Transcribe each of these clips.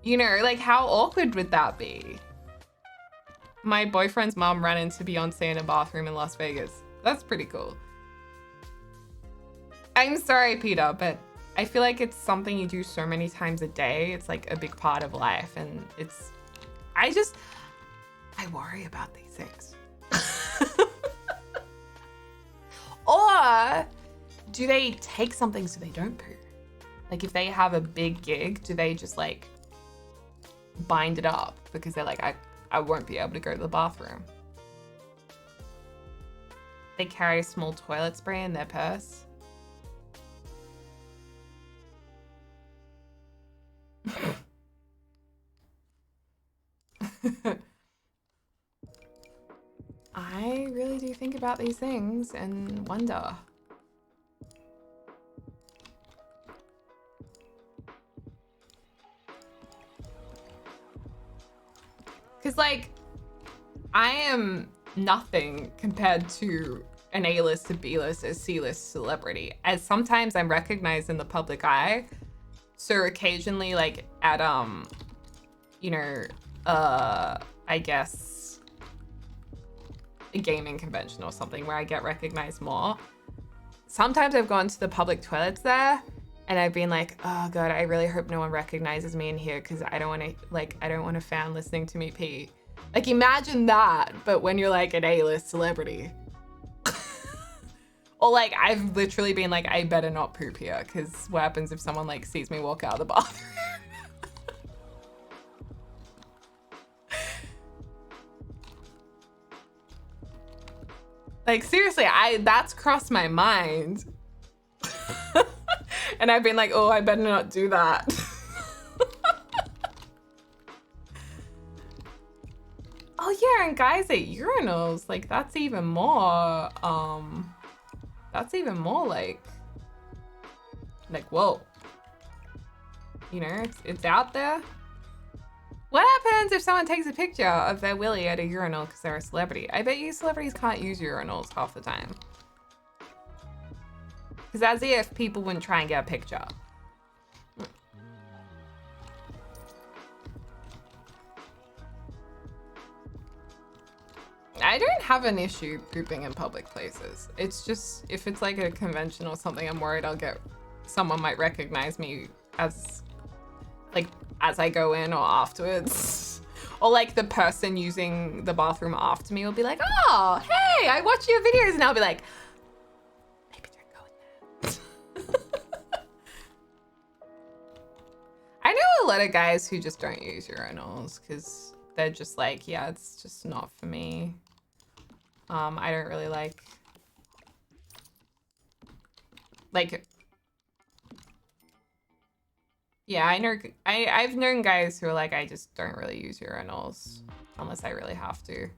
You know, like how awkward would that be? My boyfriend's mom ran into Beyonce in a bathroom in Las Vegas. That's pretty cool. I'm sorry, Peter, but I feel like it's something you do so many times a day. It's like a big part of life, and I worry about these things. Or do they take something so they don't poo? Like if they have a big gig, do they just like bind it up because they're like, I won't be able to go to the bathroom? They carry a small toilet spray in their purse. I really do think about these things and wonder. Because, like, I am nothing compared to an A-list, a B-list, a C-list celebrity. As sometimes I'm recognized in the public eye. So occasionally, like, at, you know, I guess a gaming convention or something where I get recognized more. Sometimes I've gone to the public toilets there and I've been like, oh God, I really hope no one recognizes me in here because I don't want a fan listening to me pee. Like imagine that, but when you're like an A-list celebrity. Or like I've literally been like, I better not poop here because what happens if someone like sees me walk out of the bathroom? Like seriously, that's crossed my mind. And I've been like, oh, I better not do that. Oh yeah, and guys at urinals, like that's even more like whoa. You know, it's out there. What happens if someone takes a picture of their willy at a urinal because they're a celebrity? I bet you celebrities can't use urinals half the time. Because as if people wouldn't try and get a picture. I don't have an issue pooping in public places. It's just, if it's like a convention or something, I'm worried someone might recognize me as I go in or afterwards. Or like the person using the bathroom after me will be like, oh, hey, I watch your videos. And I'll be like, maybe don't go in there. I know a lot of guys who just don't use urinals because they're just like, yeah, it's just not for me. I don't really like yeah, I've known guys who are like, I just don't really use urinals unless I really have to.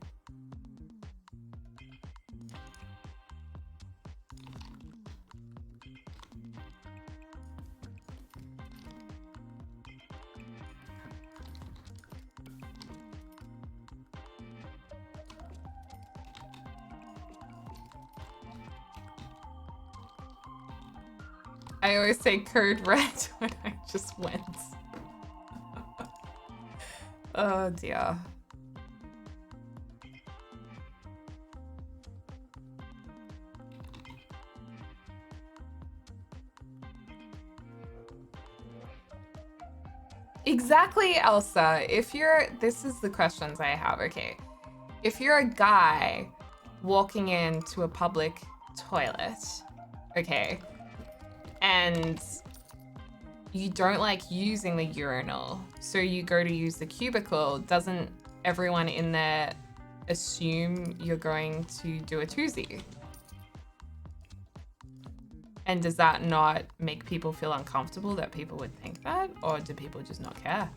I always say code red when I just went. Oh dear. Exactly, Elsa. This is the questions I have, okay. If you're a guy walking into a public toilet, okay, and you don't like using the urinal, so you go to use the cubicle, doesn't everyone in there assume you're going to do a twosy? And does that not make people feel uncomfortable that people would think that? Or do people just not care?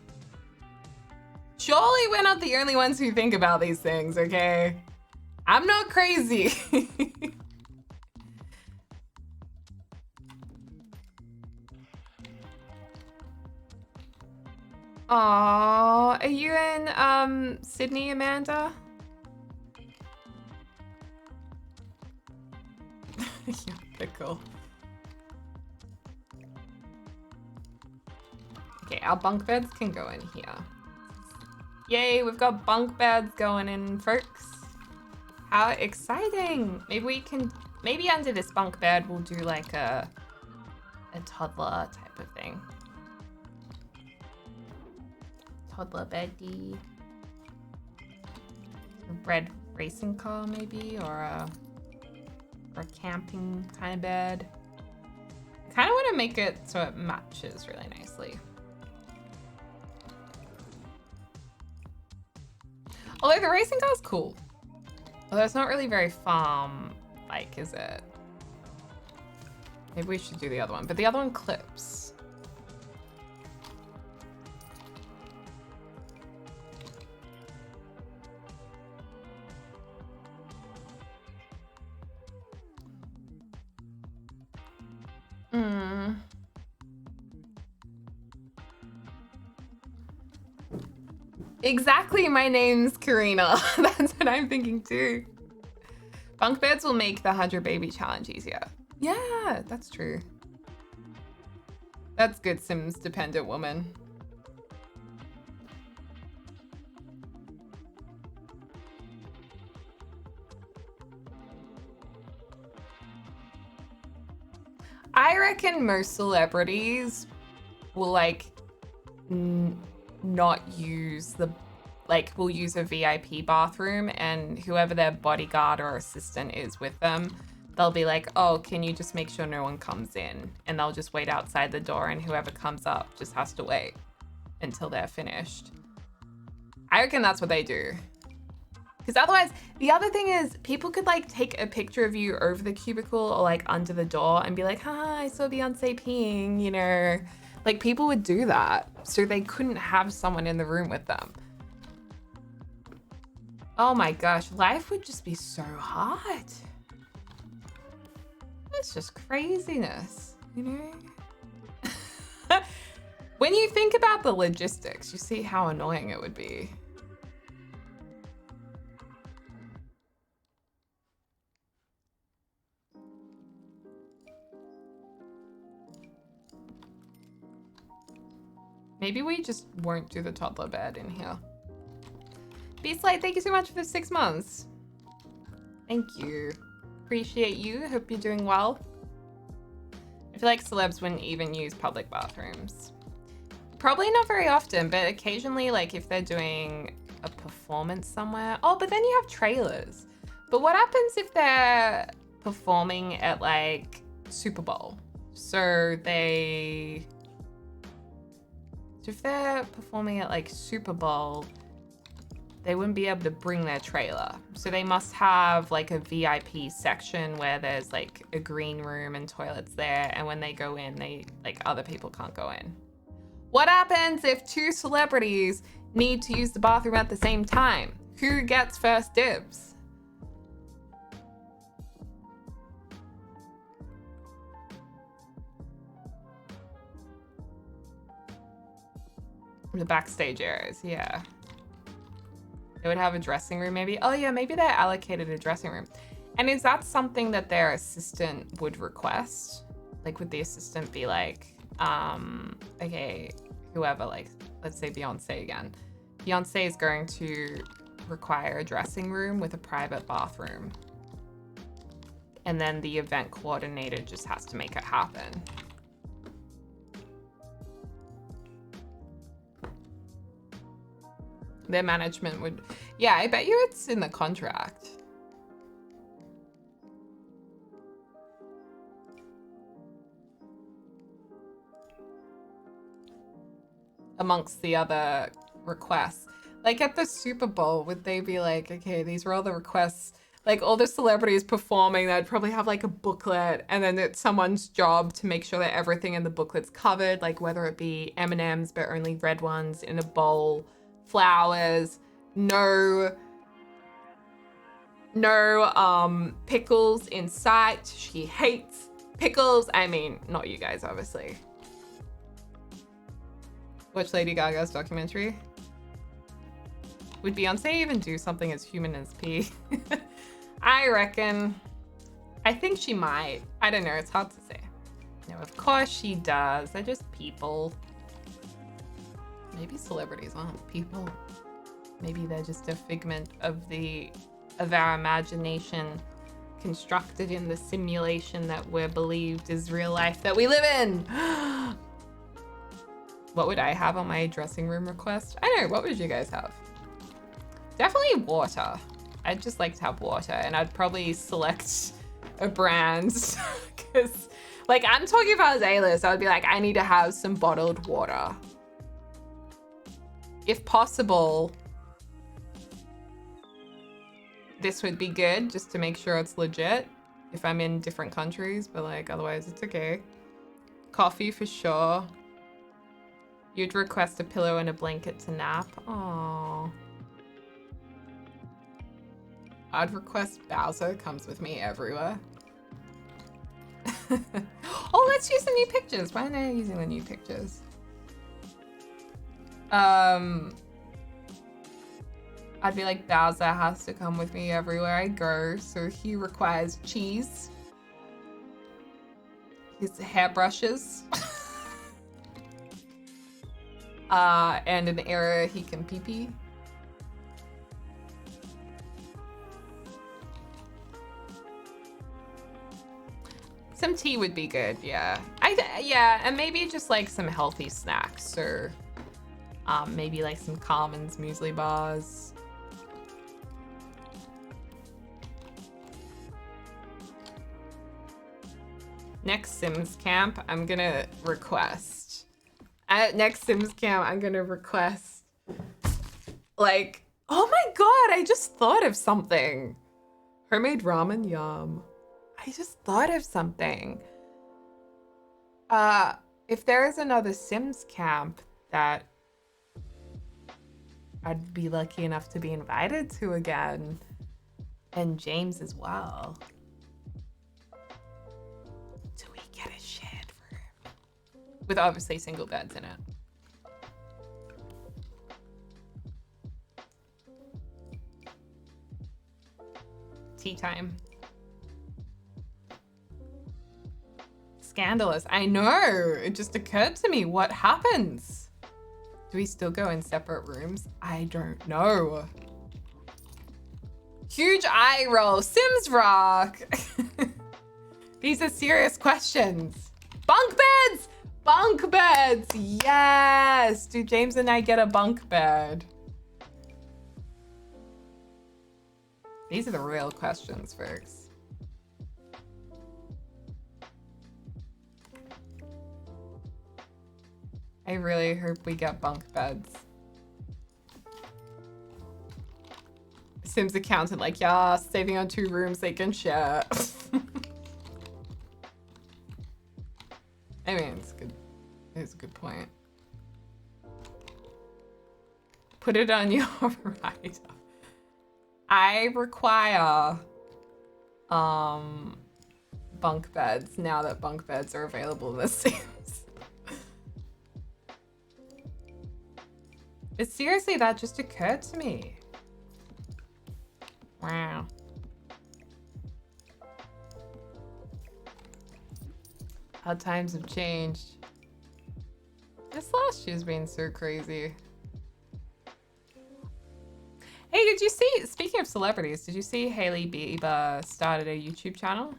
Surely we're not the only ones who think about these things, okay? I'm not crazy. Aww, are you in Sydney, Amanda? Yeah, they're cool. Okay, our bunk beds can go in here. Yay, we've got bunk beds going in, folks. How exciting. Maybe under this bunk bed, we'll do like a toddler type of thing. Toddler beddy. A red racing car maybe, or a camping kind of bed. I kind of want to make it so it matches really nicely. Although the racing car's cool. Although it's not really very farm-like, is it? Maybe we should do the other one, but the other one clips. Exactly, my name's Karina. That's what I'm thinking too. Bunk beds will make the 100 baby challenge easier. Yeah, that's true. That's good, Sims dependent woman. I reckon most celebrities will like not use will use a VIP bathroom, and whoever their bodyguard or assistant is with them, they'll be like, oh, can you just make sure no one comes in? And they'll just wait outside the door, and whoever comes up just has to wait until they're finished. I reckon that's what they do. Because otherwise, the other thing is people could like take a picture of you over the cubicle or like under the door and be like, hi, I saw Beyonce peeing, you know. Like people would do that. So they couldn't have someone in the room with them. Oh my gosh, life would just be so hard. It's just craziness, you know? When you think about the logistics, you see how annoying it would be. Maybe we just won't do the toddler bed in here. Beastlight, thank you so much for the 6 months. Thank you. Appreciate you. Hope you're doing well. I feel like celebs wouldn't even use public bathrooms. Probably not very often, but occasionally, like if they're doing a performance somewhere. Oh, but then you have trailers. But what happens if they're performing at like Super Bowl? So if they're performing at like Super Bowl, they wouldn't be able to bring their trailer. So they must have like a VIP section where there's like a green room and toilets there. And when they go in, other people can't go in. What happens if 2 celebrities need to use the bathroom at the same time? Who gets first dibs? The backstage areas, yeah. They would have a dressing room maybe. Oh yeah, maybe they're allocated a dressing room. And is that something that their assistant would request? Like would the assistant be like, okay, whoever, like, let's say Beyonce again. Beyonce is going to require a dressing room with a private bathroom. And then the event coordinator just has to make it happen. Their management would, yeah, I bet you it's in the contract. Amongst the other requests. Like at the Super Bowl, would they be like, okay, these are all the requests, like all the celebrities performing, they'd probably have like a booklet, and then it's someone's job to make sure that everything in the booklet's covered, like whether it be M&Ms, but only red ones in a bowl, flowers, no pickles in sight. She hates pickles. I mean, not you guys, obviously. Watch Lady Gaga's documentary. Would Beyonce even do something as human as pee? I reckon. I think she might. I don't know. It's hard to say. No, of course she does. They're just people. Maybe celebrities aren't people. Maybe they're just a figment of our imagination, constructed in the simulation that we're believed is real life that we live in. What would I have on my dressing room request? I don't know, what would you guys have? Definitely water. I'd just like to have water, and I'd probably select a brand because like I'm talking about as A-list, I would be like, I need to have some bottled water. If possible, this would be good just to make sure it's legit if I'm in different countries, but like otherwise it's okay. Coffee for sure. You'd request a pillow and a blanket to nap. Aww. I'd request Bowser comes with me everywhere. Oh, let's use the new pictures. Why aren't I using the new pictures? I'd be like, Bowser has to come with me everywhere I go, so he requires cheese, his hairbrushes, and an area he can pee-pee. Some tea would be good, yeah. Yeah, and maybe just like some healthy snacks, or maybe like some Carmen's muesli bars. Next Sims camp, I'm gonna request. At next Sims camp, I'm gonna request, like, oh my god, I just thought of something. Homemade ramen, yum. I just thought of something. If there is another Sims camp that I'd be lucky enough to be invited to again, and James as well, do we get a shared room? With obviously single beds in it. Tea time. Scandalous. I know. It just occurred to me. What happens? Do we still go in separate rooms? I don't know. Huge eye roll. Sims rock. These are serious questions. Bunk beds. Bunk beds. Yes. Do James and I get a bunk bed? These are the real questions, folks. I really hope we get bunk beds. Sims accountant like, yeah, saving on 2 rooms they can share. I mean, it's good. It's a good point. Put it on your right. I require bunk beds now that bunk beds are available in The Sims. But seriously, that just occurred to me. Wow. How times have changed. This last year's been so crazy. Hey, did you see, speaking of celebrities, did you see Hailey Bieber started a YouTube channel?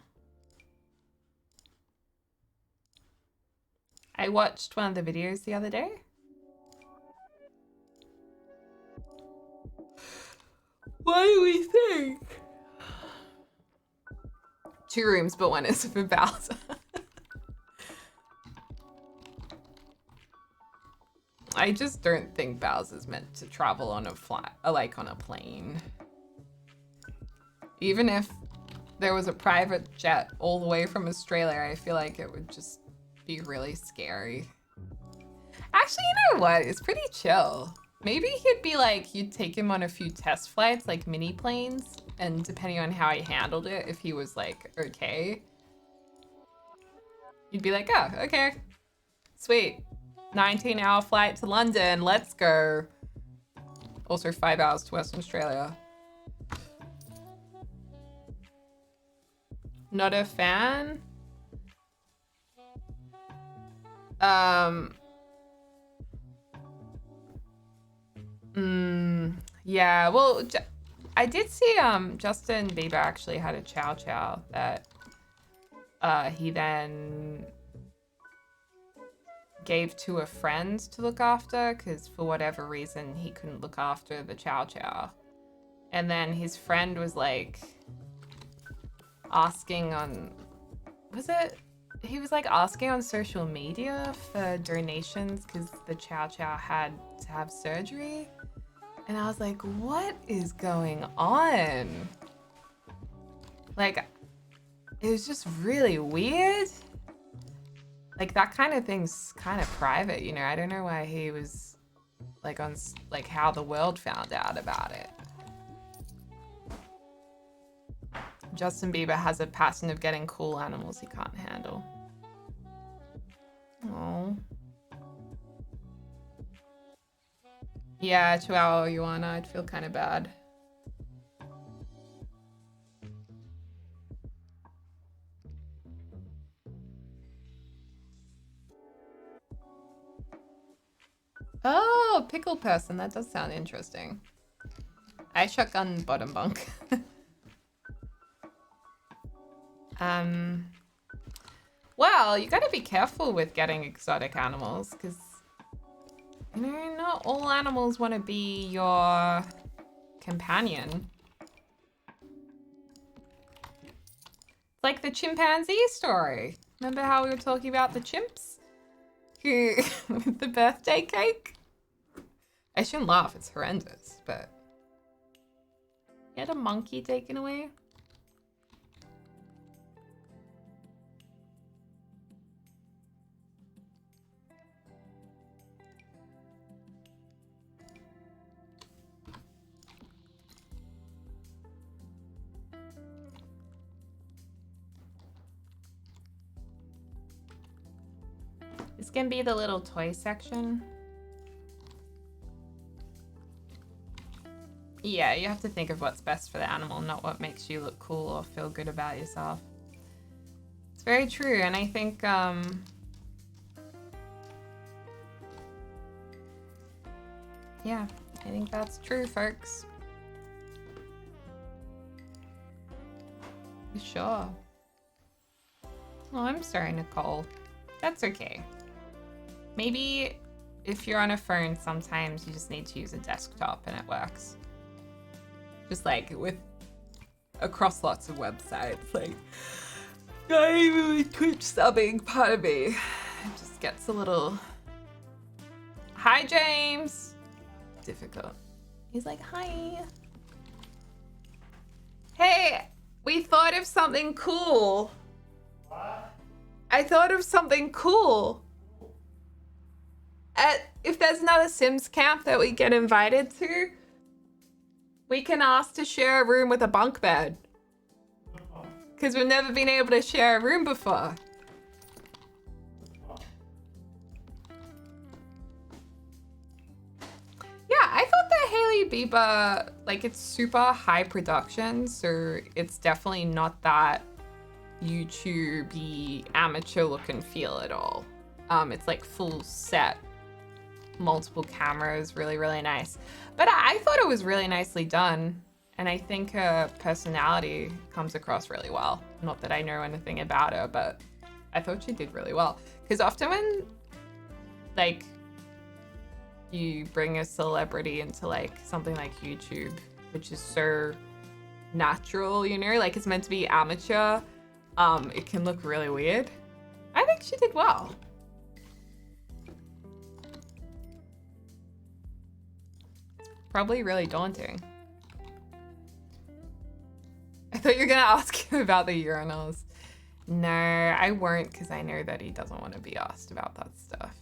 I watched one of the videos the other day. What do we think? 2 rooms, but 1 is for Bowser. I just don't think Bowser's meant to travel on a on a plane. Even if there was a private jet all the way from Australia, I feel like it would just be really scary. Actually, you know what? It's pretty chill. Maybe he'd be like, you'd take him on a few test flights, like mini planes, and depending on how he handled it, if he was like, okay, you'd be like, oh, okay, sweet. 19-hour flight to London, let's go. Also 5 hours to Western Australia. Not a fan? Yeah, well, I did see Justin Bieber actually had a chow chow that he then gave to a friend to look after because for whatever reason he couldn't look after the chow chow. And then his friend was like asking on, he was like asking on social media for donations because the chow chow had to have surgery. And I was like, what is going on? Like, it was just really weird. Like, that kind of thing's kind of private, you know? I don't know why he was, like, on, like, how the world found out about it. Justin Bieber has a pattern of getting cool animals he can't handle. Oh. Yeah, Chihuahua Iguana, I'd feel kind of bad. Oh, pickle person. That does sound interesting. I shotgun bottom bunk. Well, you gotta be careful with getting exotic animals because, you know, not all animals want to be your companion. It's like the chimpanzee story. Remember how we were talking about the chimps? With the birthday cake? I shouldn't laugh, it's horrendous, but... You had a monkey taken away? This can be the little toy section. Yeah, you have to think of what's best for the animal, not what makes you look cool or feel good about yourself. It's very true, and I think, yeah, I think that's true, folks. Sure. Oh, I'm sorry, Nicole. That's okay. Maybe if you're on a phone, sometimes you just need to use a desktop and it works. Just like with across lots of websites, like not even with Twitch subbing, part of me it just gets a little. Hi, James. Difficult. He's like, hi. Hey, we thought of something cool. What? I thought of something cool. If there's another Sims camp that we get invited to, we can ask to share a room with a bunk bed. Because we've never been able to share a room before. Yeah, I thought that Hailey Bieber, like, it's super high production, so it's definitely not that YouTube-y amateur look and feel at all. It's like full set, multiple cameras, really, really nice. But I thought it was really nicely done, and I think her personality comes across really well. Not that I know anything about her, but I thought she did really well. Because often when, like, you bring a celebrity into, like, something like YouTube, which is so natural, you know, like it's meant to be amateur, it can look really weird. I think she did well. Probably really daunting. I thought you were gonna ask him about the urinals. No, I won't, because I know that he doesn't want to be asked about that stuff.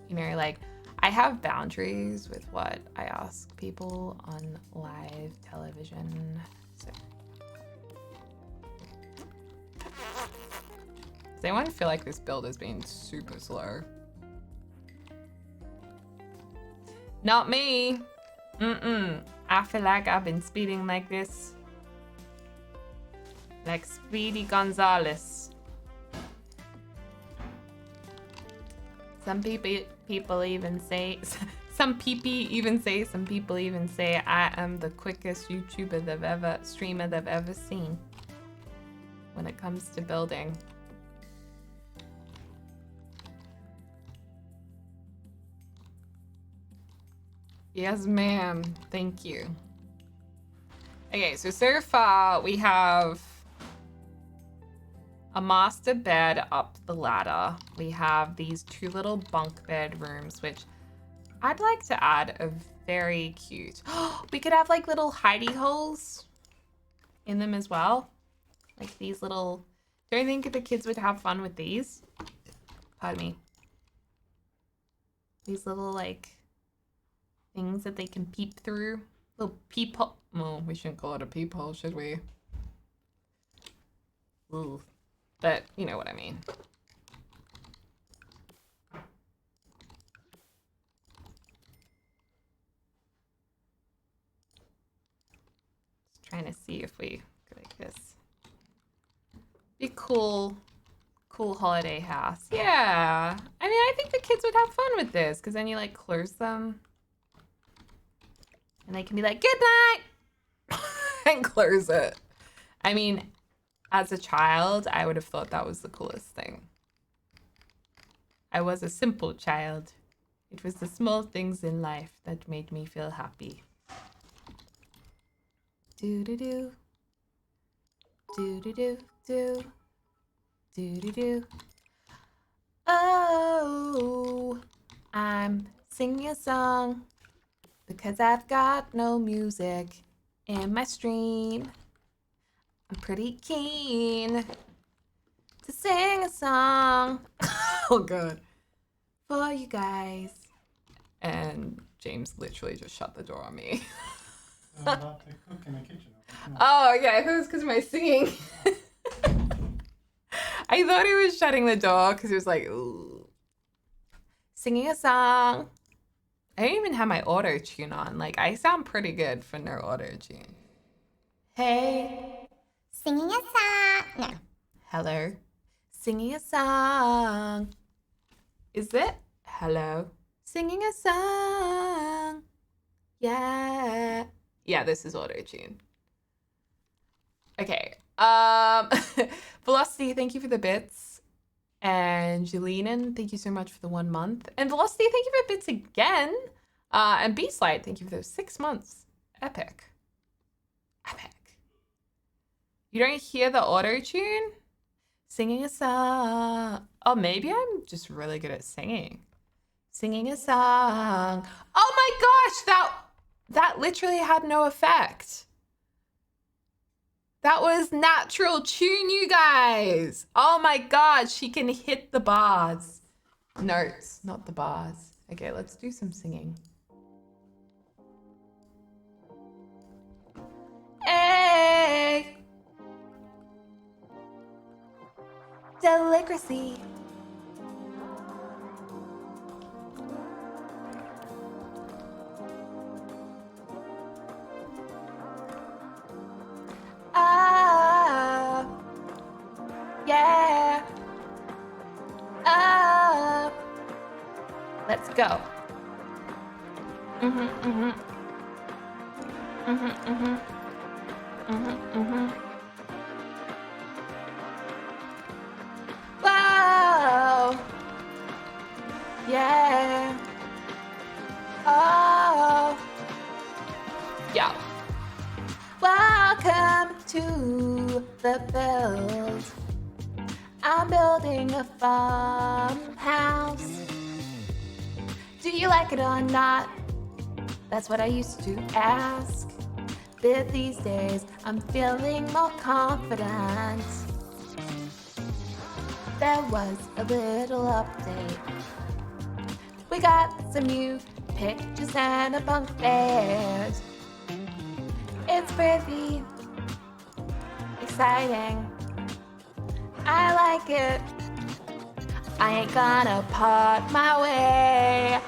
You know, like, I have boundaries with what I ask people on live television. So. Does anyone feel like this build has been super slow? Not me. I feel like I've been speeding like this. Like Speedy Gonzales. Some people even say, some people even say I am the quickest streamer they've ever seen when it comes to building. Yes, ma'am. Thank you. Okay, so far we have a master bed up the ladder. We have these 2 little bunk bed rooms, which I'd like to add a very cute. We could have like little hidey holes in them as well. Like these little, don't you think the kids would have fun with these? Pardon me. These little like things that they can peep through. Little peephole. No, we shouldn't call it a peephole, should we? Ooh. But you know what I mean. Just trying to see if we go like this. Be cool holiday house. Yeah. I mean, I think the kids would have fun with this because then you like close them. And they can be like, good night, and close it. I mean, as a child, I would have thought that was the coolest thing. I was a simple child. It was the small things in life that made me feel happy. Do-do-do. Do-do-do-do. Do-do-do. Oh, I'm singing a song. Because I've got no music in my stream. I'm pretty keen to sing a song. Oh god. For you guys. And James literally just shut the door on me. I'm about to cook in the kitchen. Oh yeah, I thought it was because of my singing. I thought he was shutting the door because he was like, ooh. Singing a song. I don't even have my auto tune on. Like, I sound pretty good for no auto tune. Hey. Singing a song. No. Hello. Singing a song. Is it? Hello. Singing a song. Yeah. Yeah, this is auto tune. Okay. Velocity, thank you for the bits. And Jelena, thank you so much for the 1 month. And Velocity, thank you for bits again. And B-Slide, thank you for those 6 months. Epic. Epic. You don't hear the auto-tune? Singing a song. Oh, maybe I'm just really good at singing. Singing a song. Oh my gosh, that literally had no effect. That was natural tune, you guys. Oh my god, she can hit the bars. Notes, not the bars. Okay, let's do some singing. Hey! Delicacy. Yeah. Let's go. Whoa. Yeah. Oh. Yo. Welcome to the build. I'm building a farmhouse. Do you like it or not? That's what I used to ask. But these days, I'm feeling more confident. There was a little update. We got some new pictures and a bunk bed. It's pretty exciting. I like it. I ain't gonna part my way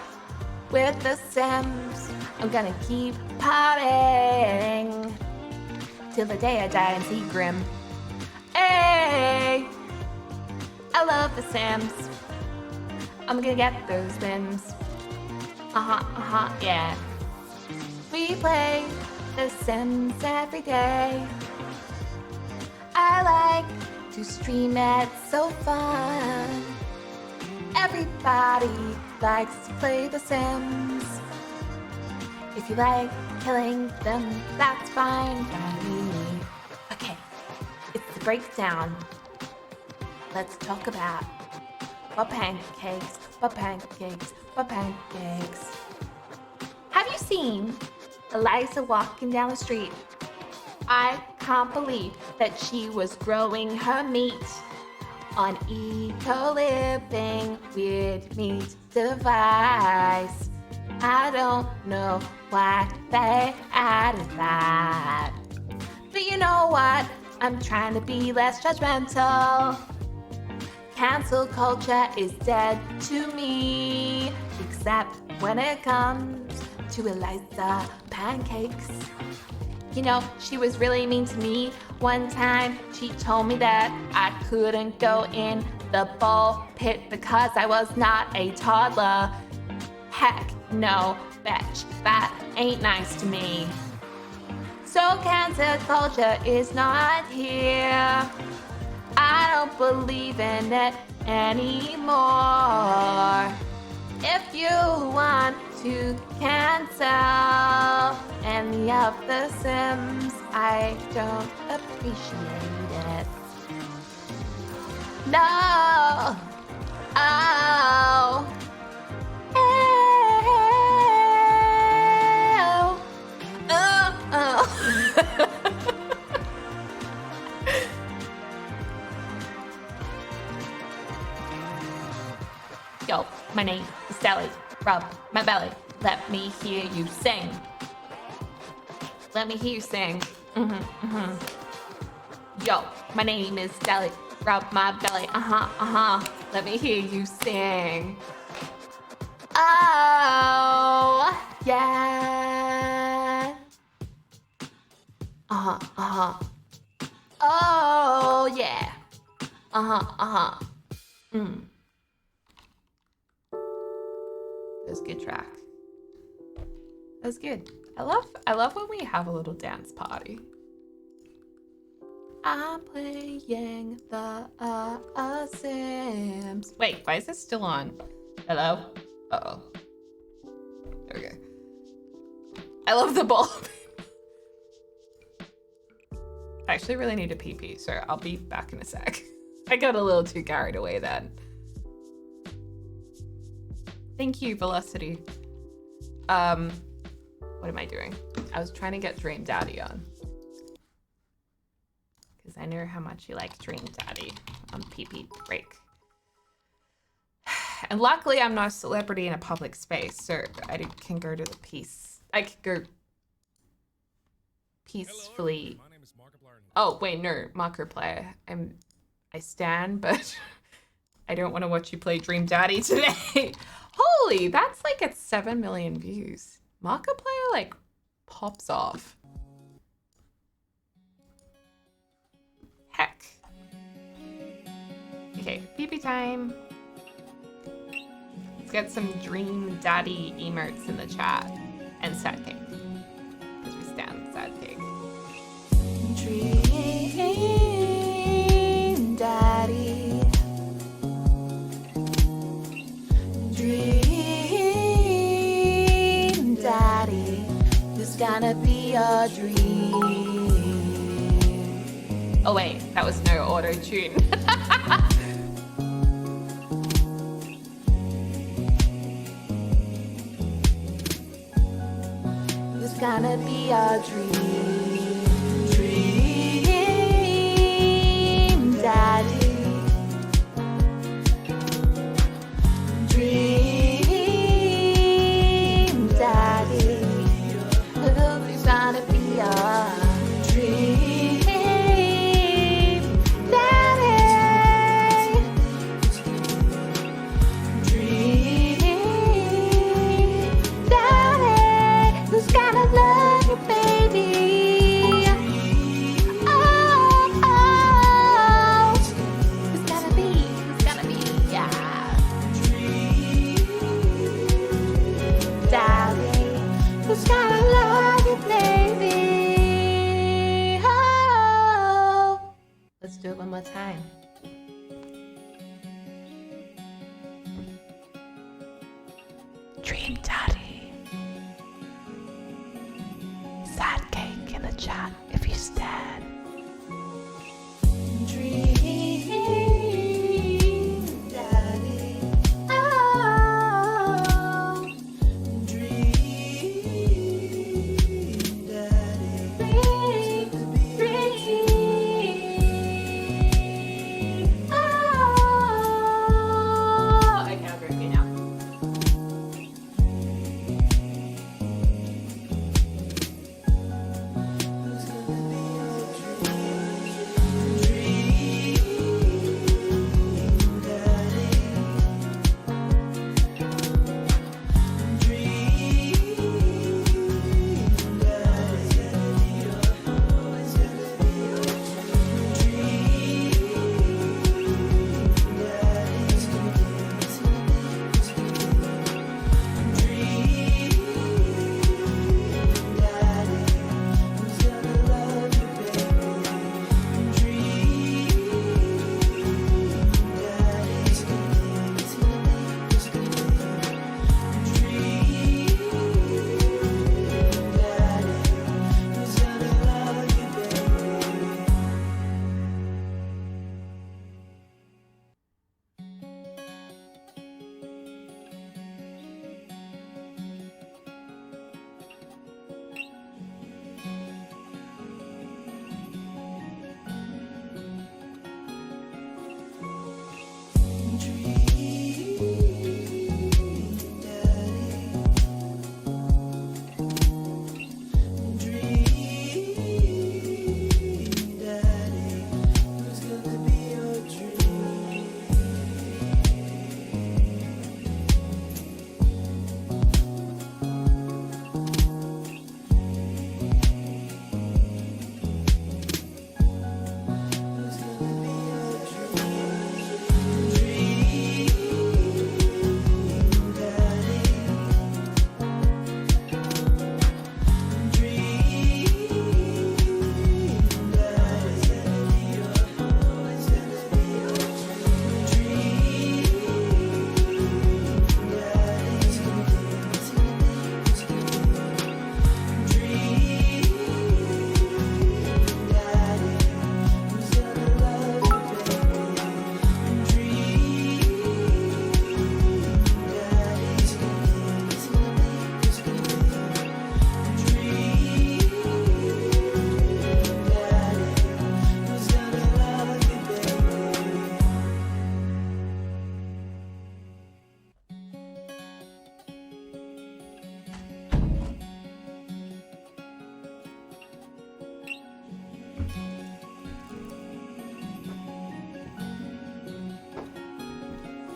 with the Sims. I'm gonna keep partying till the day I die and see Grim. Hey, I love the Sims. I'm gonna get those limbs. Yeah. We play The Sims every day. I like to stream it, so fun. Everybody likes to play The Sims. If you like killing them, that's fine by me. Okay, it's the breakdown. Let's talk about pancakes. Have you seen Eliza walking down the street? I can't believe that she was growing her meat on eco-living weird meat device. I don't know why they added that. But you know what? I'm trying to be less judgmental. Cancel culture is dead to me, except when it comes to Eliza Pancakes. You know, she was really mean to me. One time, she told me that I couldn't go in the ball pit because I was not a toddler. Heck no, bitch, that ain't nice to me. So cancel culture is not here. I don't believe in it anymore. If you want to cancel any of the Sims, I don't appreciate it. No! Oh! Yo, my name is Sally. Rub my belly. Let me hear you sing. Let me hear you sing. Yo, my name is Sally. Rub my belly. Let me hear you sing. Oh, yeah. Oh, yeah. That was a good track. That was good. I love when we have a little dance party. I'm playing the Sims. Wait, why is this still on? Hello? Uh-oh. Okay. I love the ball. I actually really need a pee-pee, so I'll be back in a sec. I got a little too carried away then. Thank you, Velocity. What am I doing? I was trying to get Dream Daddy on. Because I know how much you like Dream Daddy on pee-pee break. And luckily I'm not a celebrity in a public space, so I can go to the peace. I can go peacefully. Hello, my name is Markiplier. Oh, wait, no, Markiplier. I stand, but I don't want to watch you play Dream Daddy today. Holy, that's like at 7 million views. Markiplier like pops off. Heck. Okay, pee-pee time. Let's get some Dream Daddy emotes in the chat. And Sad Pig. Because we stand Sad Pig. Dream Daddy. Dream Daddy. This gonna be a dream. Oh wait, that was no auto-tune. This gonna be a dream. Dream Daddy. Dream Daddy. It's gonna be a dream Daddy. Dream Daddy. Who's gonna love you, baby? Just gotta love you, baby. Oh. Let's do it one more time. Dream Daddy. Sad cake in the chat if you stand. Dream Daddy. Oh. Dream Daddy. Dream. Oh. Okay, I'll grab you now.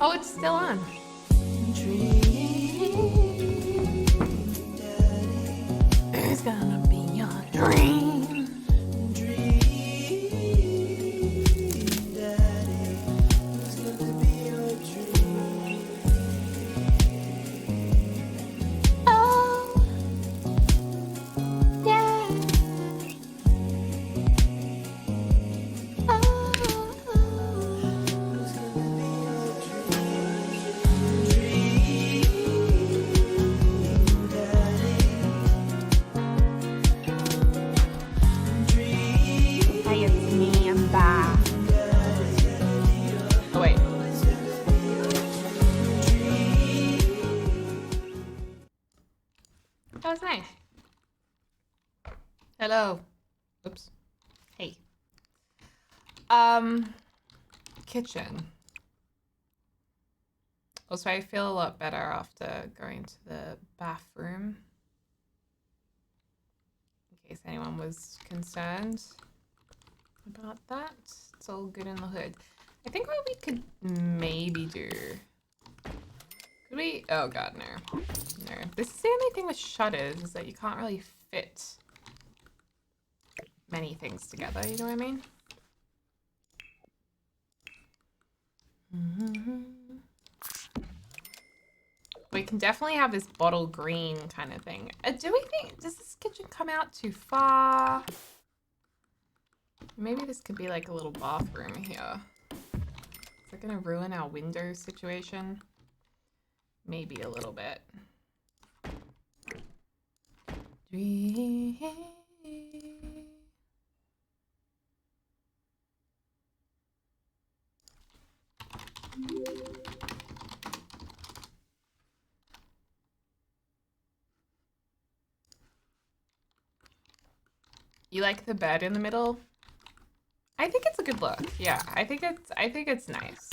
Oh, it's still on. It's gonna be your dream. Oh, yeah. Hey, it's me, I'm back. Oh, wait. That was nice. Hello. Oops. Hey. Kitchen. Also, I feel a lot better after going to the bathroom. In case anyone was concerned about that. It's all good in the hood. I think what we could maybe do... Could we... Oh god, no. No. This is the only thing with shutters, is that you can't really fit many things together, you know what I mean? We can definitely have this bottle green kind of thing. Do we think, does this kitchen come out too far? Maybe this could be like a little bathroom here. Is that gonna ruin our window situation? Maybe a little bit. You like the bed in the middle? I think it's a good look. Yeah, I think it's nice.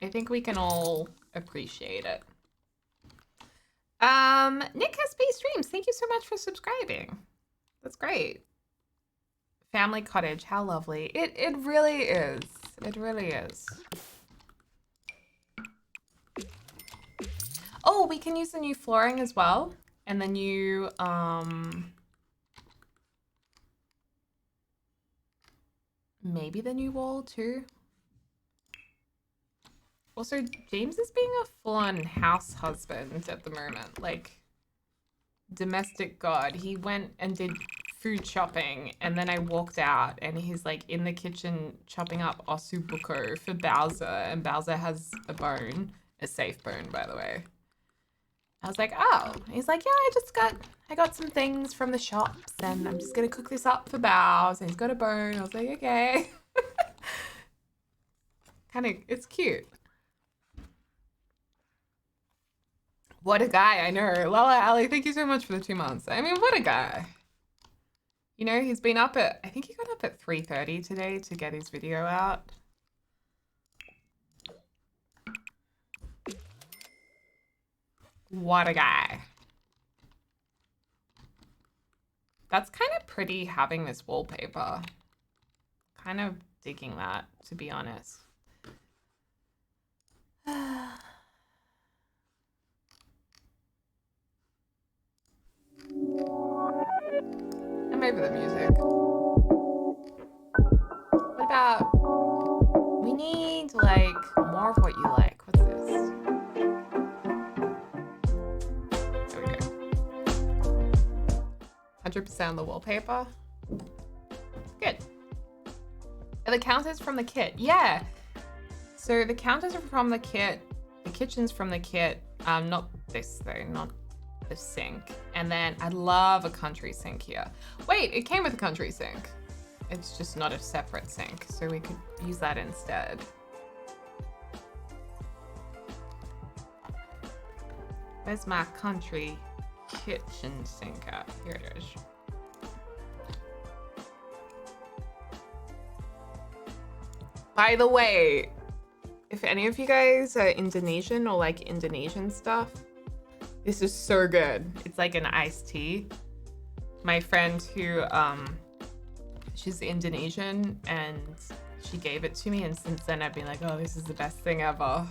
I think we can all appreciate it. Nick SB Streams, thank you so much for subscribing. That's great. Family cottage, how lovely. It really is. It really is. Oh, we can use the new flooring as well. And the new, maybe the new wall too. Also, James is being a full-on house husband at the moment. Like, domestic god. He went and did food shopping, and then I walked out, and he's like in the kitchen chopping up ossobuco for Bowser, and Bowser has a bone, a safe bone, by the way. I was like, oh. He's like, yeah, I got some things from the shops, and I'm just gonna cook this up for Bowser. And he's got a bone. I was like, okay. It's cute. What a guy, I know. Lala Ali, thank you so much for the 2 months. I mean, what a guy. You know, he's been up at, I think he got up at 3:30 today to get his video out. What a guy. That's kind of pretty having this wallpaper. Kind of digging that, to be honest. I'm over the music. What about, we need like more of what you like. What's this? There we go. 100% on the wallpaper. Good. Are the counters from the kit? Yeah. So the counters are from the kit. The kitchen's from the kit. Not this though, not the sink. And then I love a country sink here. Wait, it came with a country sink. It's just not a separate sink, so we could use that instead. Where's my country kitchen sink at? Here it is. By the way, if any of you guys are Indonesian or like Indonesian stuff, this is so good. It's like an iced tea. My friend who, she's Indonesian and she gave it to me, and since then I've been like, oh, this is the best thing ever.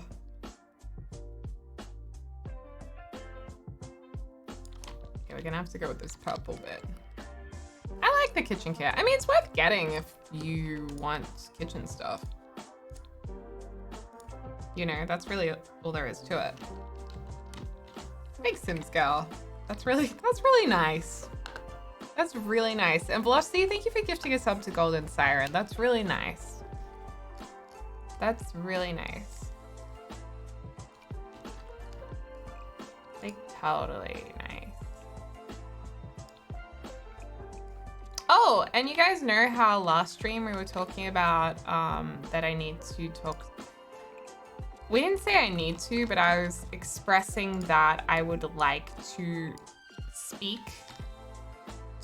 Okay, we're gonna have to go with this purple bit. I like the kitchen kit. I mean, it's worth getting if you want kitchen stuff. You know, that's really all there is to it. Big Sims girl. That's really nice. That's really nice. And Velocity, thank you for gifting a sub to Golden Siren. That's really nice. That's really nice. Like, totally nice. Oh, and you guys know how last stream we were talking about that I need to talk. We didn't say I need to, but I was expressing that I would like to speak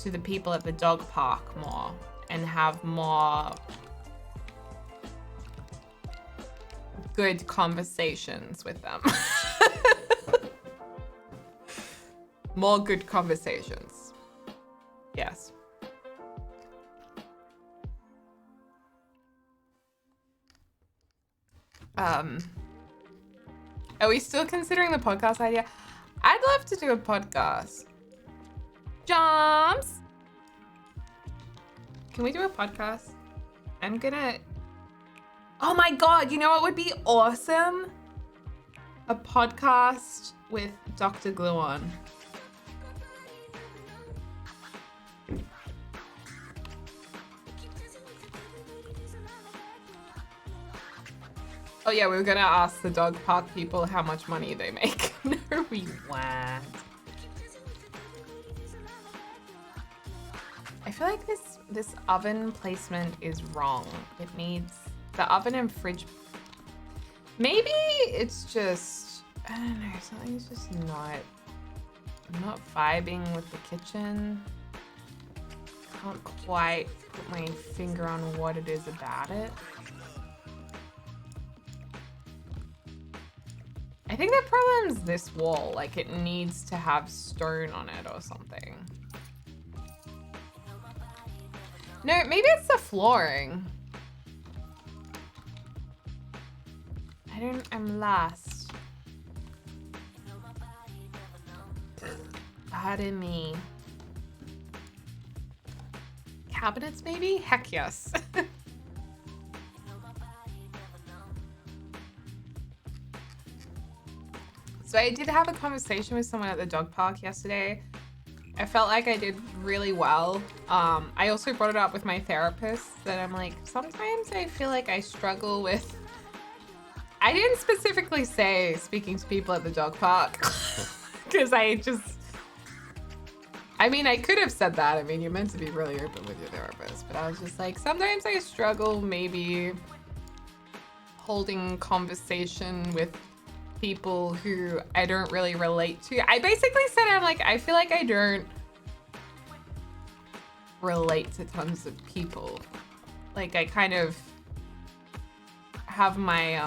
to the people at the dog park more and have more good conversations with them. More good conversations. Yes. Are we still considering the podcast idea? I'd love to do a podcast. Joms! Can we do a podcast? I'm gonna... Oh my god, you know what would be awesome? A podcast with Dr. Gluon. Oh yeah, we were gonna ask the dog park people how much money they make. No, we weren't. I feel like this oven placement is wrong. It needs the oven and fridge. Maybe it's just, I don't know, something's just not, I'm not vibing with the kitchen. Can't quite put my finger on what it is about it. I think the problem is this wall, like it needs to have stone on it or something. No, maybe it's the flooring. I'm lost. Pardon me. Cabinets maybe? Heck yes. So I did have a conversation with someone at the dog park yesterday. I felt like I did really well. I also brought it up with my therapist that I'm like, sometimes I feel like I struggle with, I didn't specifically say speaking to people at the dog park because I mean, I could have said that. I mean, you're meant to be really open with your therapist, but I was just like, sometimes I struggle maybe holding conversation with people who I don't really relate to. I basically said, I'm like, I feel like I don't relate to tons of people. Like I kind of have my,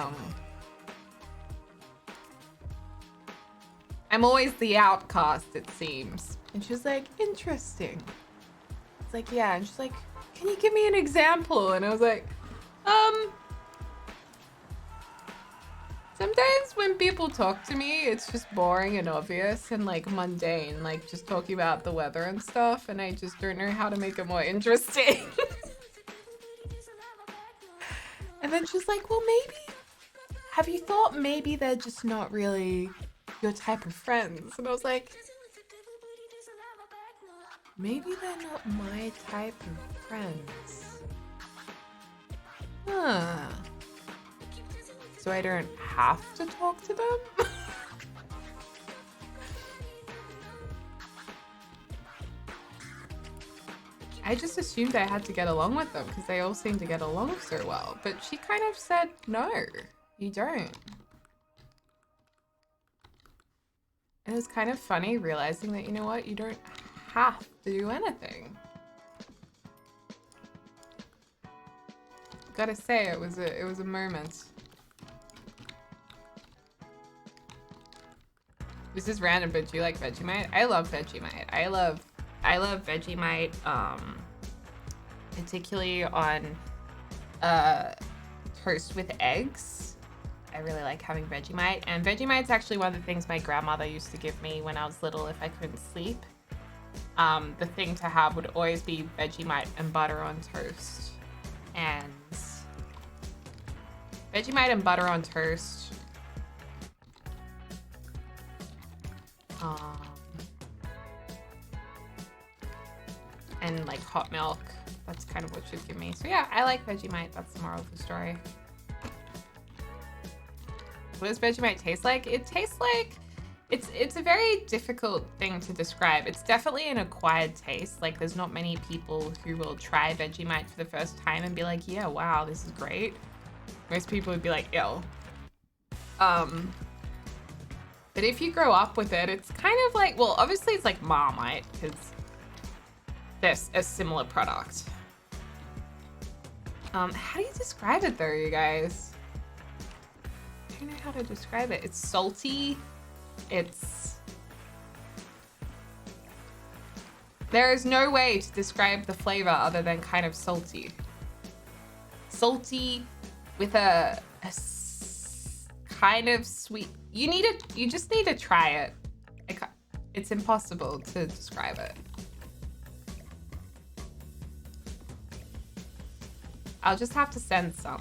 I'm always the outcast, it seems. And she's like, interesting. It's like, yeah. And she's like, can you give me an example? And I was like, sometimes when people talk to me, it's just boring and obvious and like mundane, like just talking about the weather and stuff. And I just don't know how to make it more interesting. And then she's like, well, maybe, have you thought maybe they're just not really your type of friends? And I was like, maybe they're not my type of friends. Huh. So I don't have to talk to them? I just assumed I had to get along with them because they all seem to get along so well. But she kind of said, no, you don't. And it was kind of funny realizing that, you know what, you don't have to do anything. Gotta say, it was a moment. This is random, but do you like Vegemite? I love Vegemite. I love Vegemite, particularly on toast with eggs. I really like having Vegemite, and Vegemite's actually one of the things my grandmother used to give me when I was little if I couldn't sleep. The thing to have would always be Vegemite and butter on toast. And Vegemite and butter on toast. And like hot milk. That's kind of what she'd give me. So yeah, I like Vegemite. That's the moral of the story. What does Vegemite taste like? It tastes like, it's a very difficult thing to describe. It's definitely an acquired taste. Like there's not many people who will try Vegemite for the first time and be like, yeah, wow, this is great. Most people would be like, ew. But if you grow up with it, it's kind of like, well, obviously it's like Marmite because there's a similar product. How do you describe it though, you guys? I don't know how to describe it. It's salty. There is no way to describe the flavor other than kind of salty. Salty with a kind of sweet. You just need to try it. It's impossible to describe it. I'll just have to send some.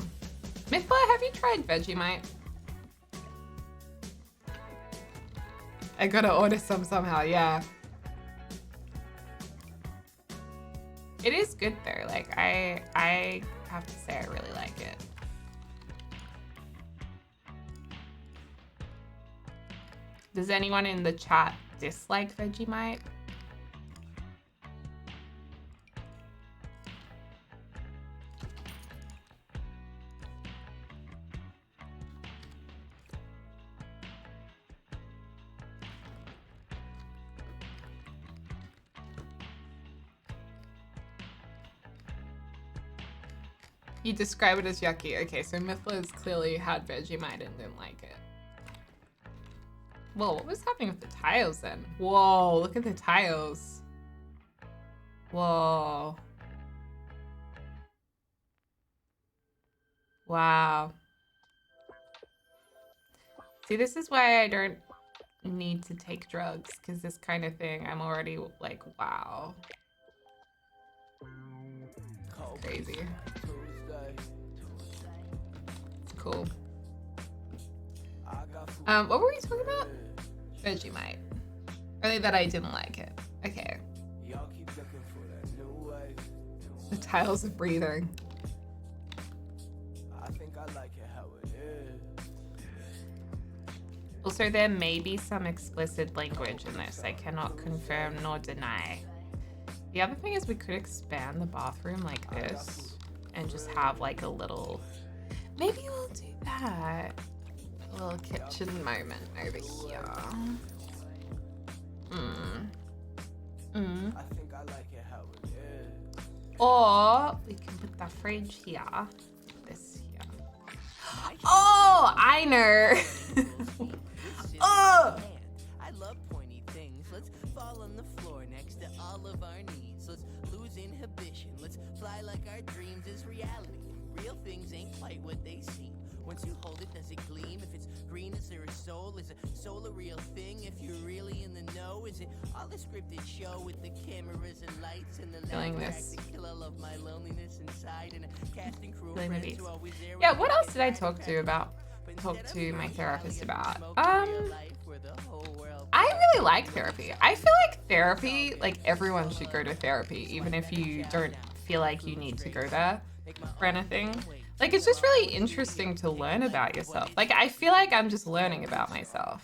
Mythbot, have you tried Vegemite? I gotta order some somehow, yeah. It is good though. Like I have to say I really like it. Does anyone in the chat dislike Vegemite? You describe it as yucky. Okay, so Mythla's clearly had Vegemite and didn't like it. Whoa, what was happening with the tiles then? Whoa, look at the tiles. Whoa. Wow. See, this is why I don't need to take drugs, because this kind of thing, I'm already like, wow. It's crazy. It's cool. What were we talking about? Vegemite. Only that I didn't like it. Okay. The tiles of breathing. Also, there may be some explicit language in this. I cannot confirm nor deny. The other thing is we could expand the bathroom like this and just have like a little... Maybe we'll do that. A little kitchen moment over here. Or we can put the fridge here. This here. Oh, I know. Oh. I love pointy things. Let's fall on the floor next to all of our needs. Let's lose inhibition. Let's fly like our dreams is reality. Real things ain't quite what they seem. Once you hold it, does it gleam? If it's green, is there a soul? Is a soul a real thing? If you're really in the know, is it all a scripted show with the cameras and lights and the Feeling laugh this. track to kill all of my loneliness inside and a casting crew of Feeling the friends beats. who always there Yeah, when what I else get did I back talk to about? Talk to my therapist about? I really like therapy. I feel like therapy, like everyone should go to therapy, even if you don't feel like you need to go there for anything. Like, it's just really interesting to learn about yourself. Like, I feel like I'm just learning about myself.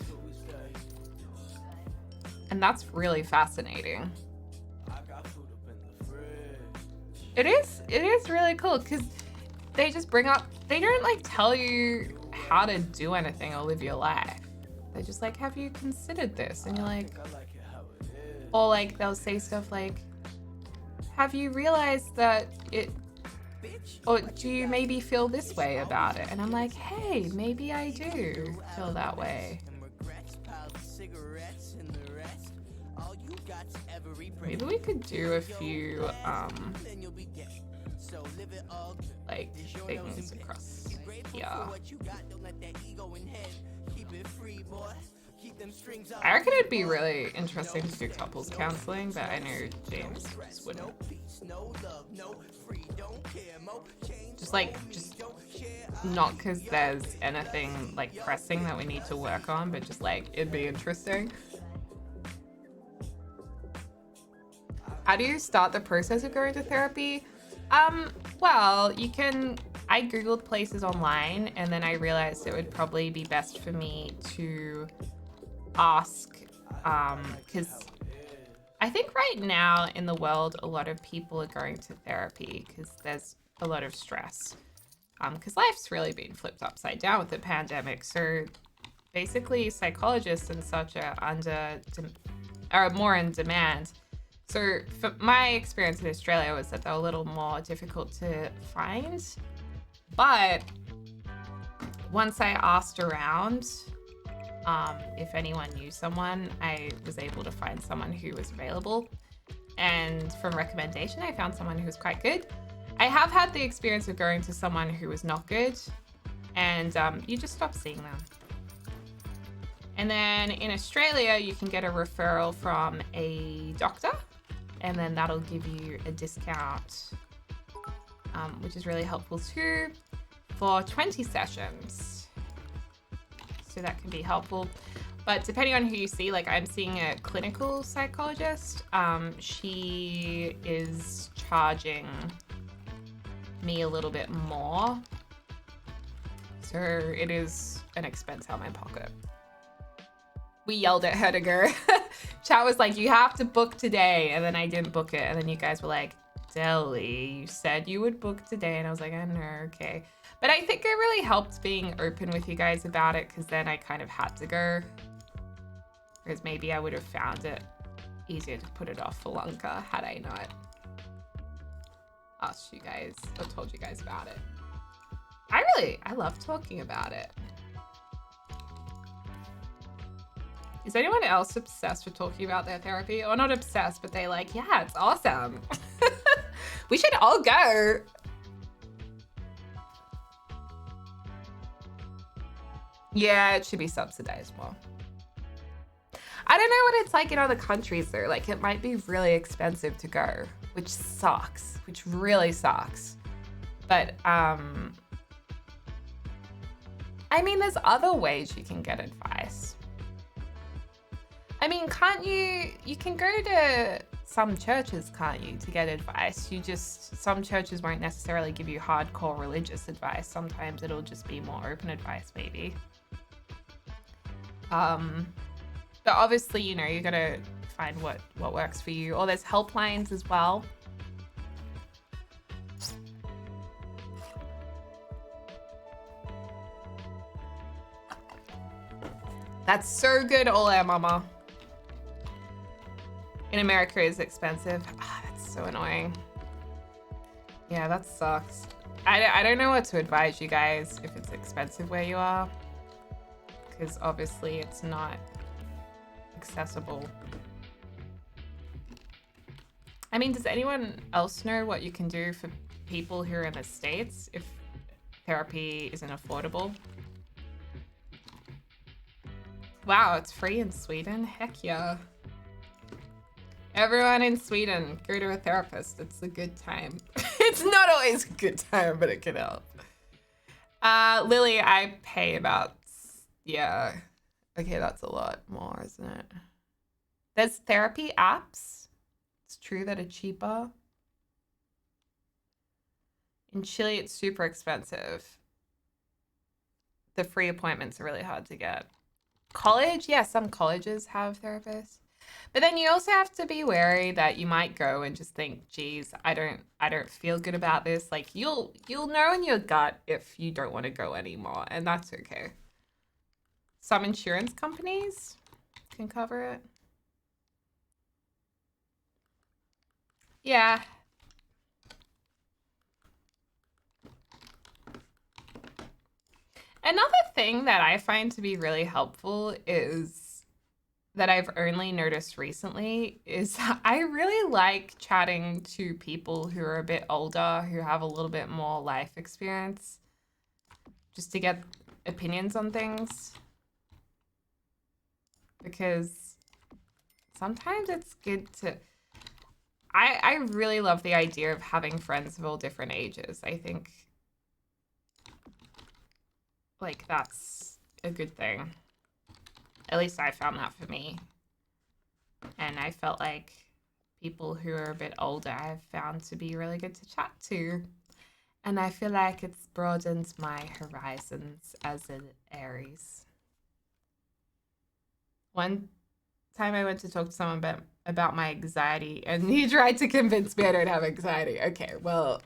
And that's really fascinating. It is really cool because they just bring up, they don't like tell you how to do anything or live your life. They're just like, have you considered this? And you're like, or like they'll say stuff like, have you realized that it, or do you maybe feel this way about it? And I'm like, hey, maybe I do feel that way. Maybe we could do a few like things across here. I reckon it'd be really interesting to do couples counseling, but I know James just wouldn't. Just not because there's anything like pressing that we need to work on, but just like it'd be interesting. How do you start the process of going to therapy? Well, you can, I Googled places online and then I realized it would probably be best for me to ask, because I think right now in the world, a lot of people are going to therapy because there's a lot of stress. Because life's really been flipped upside down with the pandemic. So basically psychologists and such are more in demand. So for my experience in Australia was that they were a little more difficult to find. But once I asked around if anyone knew someone, I was able to find someone who was available. And from recommendation, I found someone who was quite good. I have had the experience of going to someone who was not good, and you just stop seeing them. And then in Australia, you can get a referral from a doctor, and then that'll give you a discount, which is really helpful too, for 20 sessions. So that can be helpful. But depending on who you see, like I'm seeing a clinical psychologist. She is charging me a little bit more. So it is an expense out of my pocket. We yelled at her to go. Chat was like, you have to book today. And then I didn't book it. And then you guys were like, Deli, you said you would book today. And I was like, I know, okay. But I think it really helped being open with you guys about it, because then I kind of had to go. Whereas maybe I would have found it easier to put it off for longer had I not asked you guys or told you guys about it. I love talking about it. Is anyone else obsessed with talking about their therapy? Or not obsessed, but they like, yeah, it's awesome. We should all go. Yeah, it should be subsidized more. I don't know what it's like in other countries though. Like it might be really expensive to go, which sucks, which really sucks. But I mean, there's other ways you can get advice. I mean, can't you can go to some churches, can't you, to get advice? Some churches won't necessarily give you hardcore religious advice. Sometimes it'll just be more open advice, maybe. But obviously, you know, you gotta find what works for you. Or there's helplines as well. That's so good, Ole Mama. In America is expensive. Ah, that's so annoying. Yeah, that sucks. I don't know what to advise you guys if it's expensive where you are, because obviously it's not accessible. I mean, does anyone else know what you can do for people who are in the States if therapy isn't affordable? Wow, it's free in Sweden? Heck yeah. Everyone in Sweden, go to a therapist. It's a good time. It's not always a good time, but it can help. Lily, I pay about, yeah. Okay, that's a lot more, isn't it? There's therapy apps. It's true that are cheaper. In Chile, it's super expensive. The free appointments are really hard to get. College, yeah, some colleges have therapists. But then you also have to be wary that you might go and just think, geez, I don't feel good about this. Like you'll know in your gut if you don't want to go anymore, and that's okay. Some insurance companies can cover it. Yeah. Another thing that I find to be really helpful is that I've only noticed recently is I really like chatting to people who are a bit older, who have a little bit more life experience, just to get opinions on things. Because sometimes it's good to... I really love the idea of having friends of all different ages. I think like that's a good thing. At least I found that for me. And I felt like people who are a bit older I've found to be really good to chat to. And I feel like it's broadened my horizons as an Aries. One time I went to talk to someone about my anxiety, and he tried to convince me I don't have anxiety. Okay, well...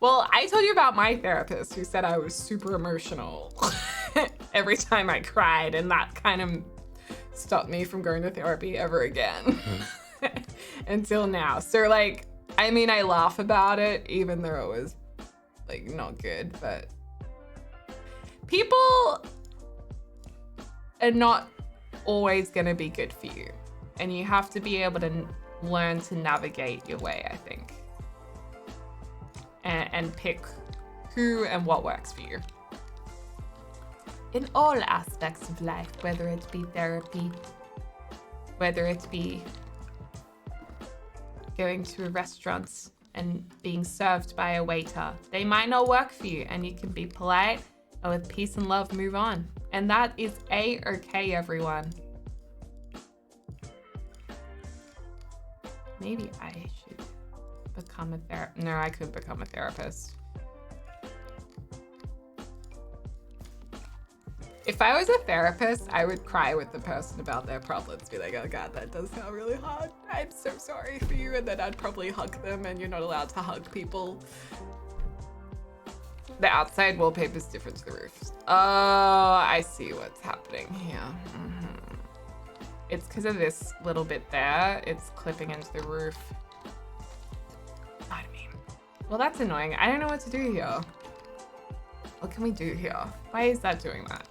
Well, I told you about my therapist who said I was super emotional every time I cried, and that kind of stopped me from going to therapy ever again until now. So like, I mean, I laugh about it even though it was like not good, but people are not always gonna be good for you, and you have to be able to learn to navigate your way, I think. And pick who and what works for you. In all aspects of life, whether it be therapy, whether it be going to a restaurant and being served by a waiter, they might not work for you, and you can be polite and with peace and love move on. And that is A-okay, everyone. Maybe I should become a therapist. No, I couldn't become a therapist. If I was a therapist, I would cry with the person about their problems. Be like, oh God, that does sound really hard. I'm so sorry for you. And then I'd probably hug them, and you're not allowed to hug people. The outside wallpaper is different to the roofs. Oh, I see what's happening here. It's because of this little bit there. It's clipping into the roof. Pardon me. Well, that's annoying. I don't know what to do here. What can we do here? Why is that doing that?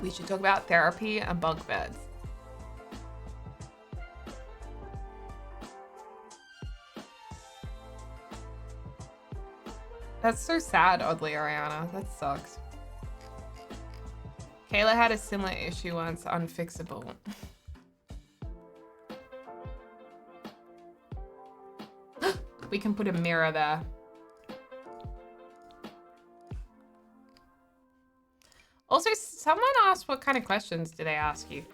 We should talk about therapy and bunk beds. That's so sad, oddly, Ariana. That sucks. Kayla had a similar issue once, unfixable. We can put a mirror there. Also, someone asked what kind of questions did I ask you?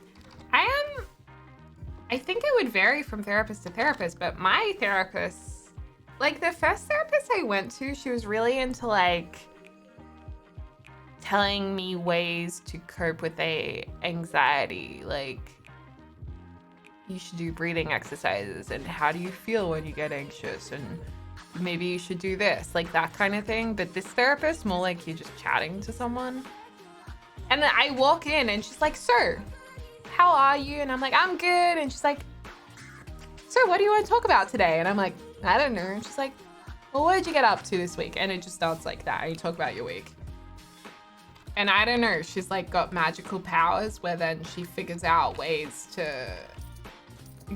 I think it would vary from therapist to therapist, but my therapist, like the first therapist I went to, she was really into like telling me ways to cope with anxiety. Like, you should do breathing exercises, and how do you feel when you get anxious, and maybe you should do this, like that kind of thing. But this therapist, more like you're just chatting to someone. And then I walk in and she's like, so, how are you? And I'm like, I'm good. And she's like, so what do you want to talk about today? And I'm like, I don't know. And she's like, well, what did you get up to this week? And it just starts like that. And you talk about your week. And I don't know. She's like got magical powers where then she figures out ways to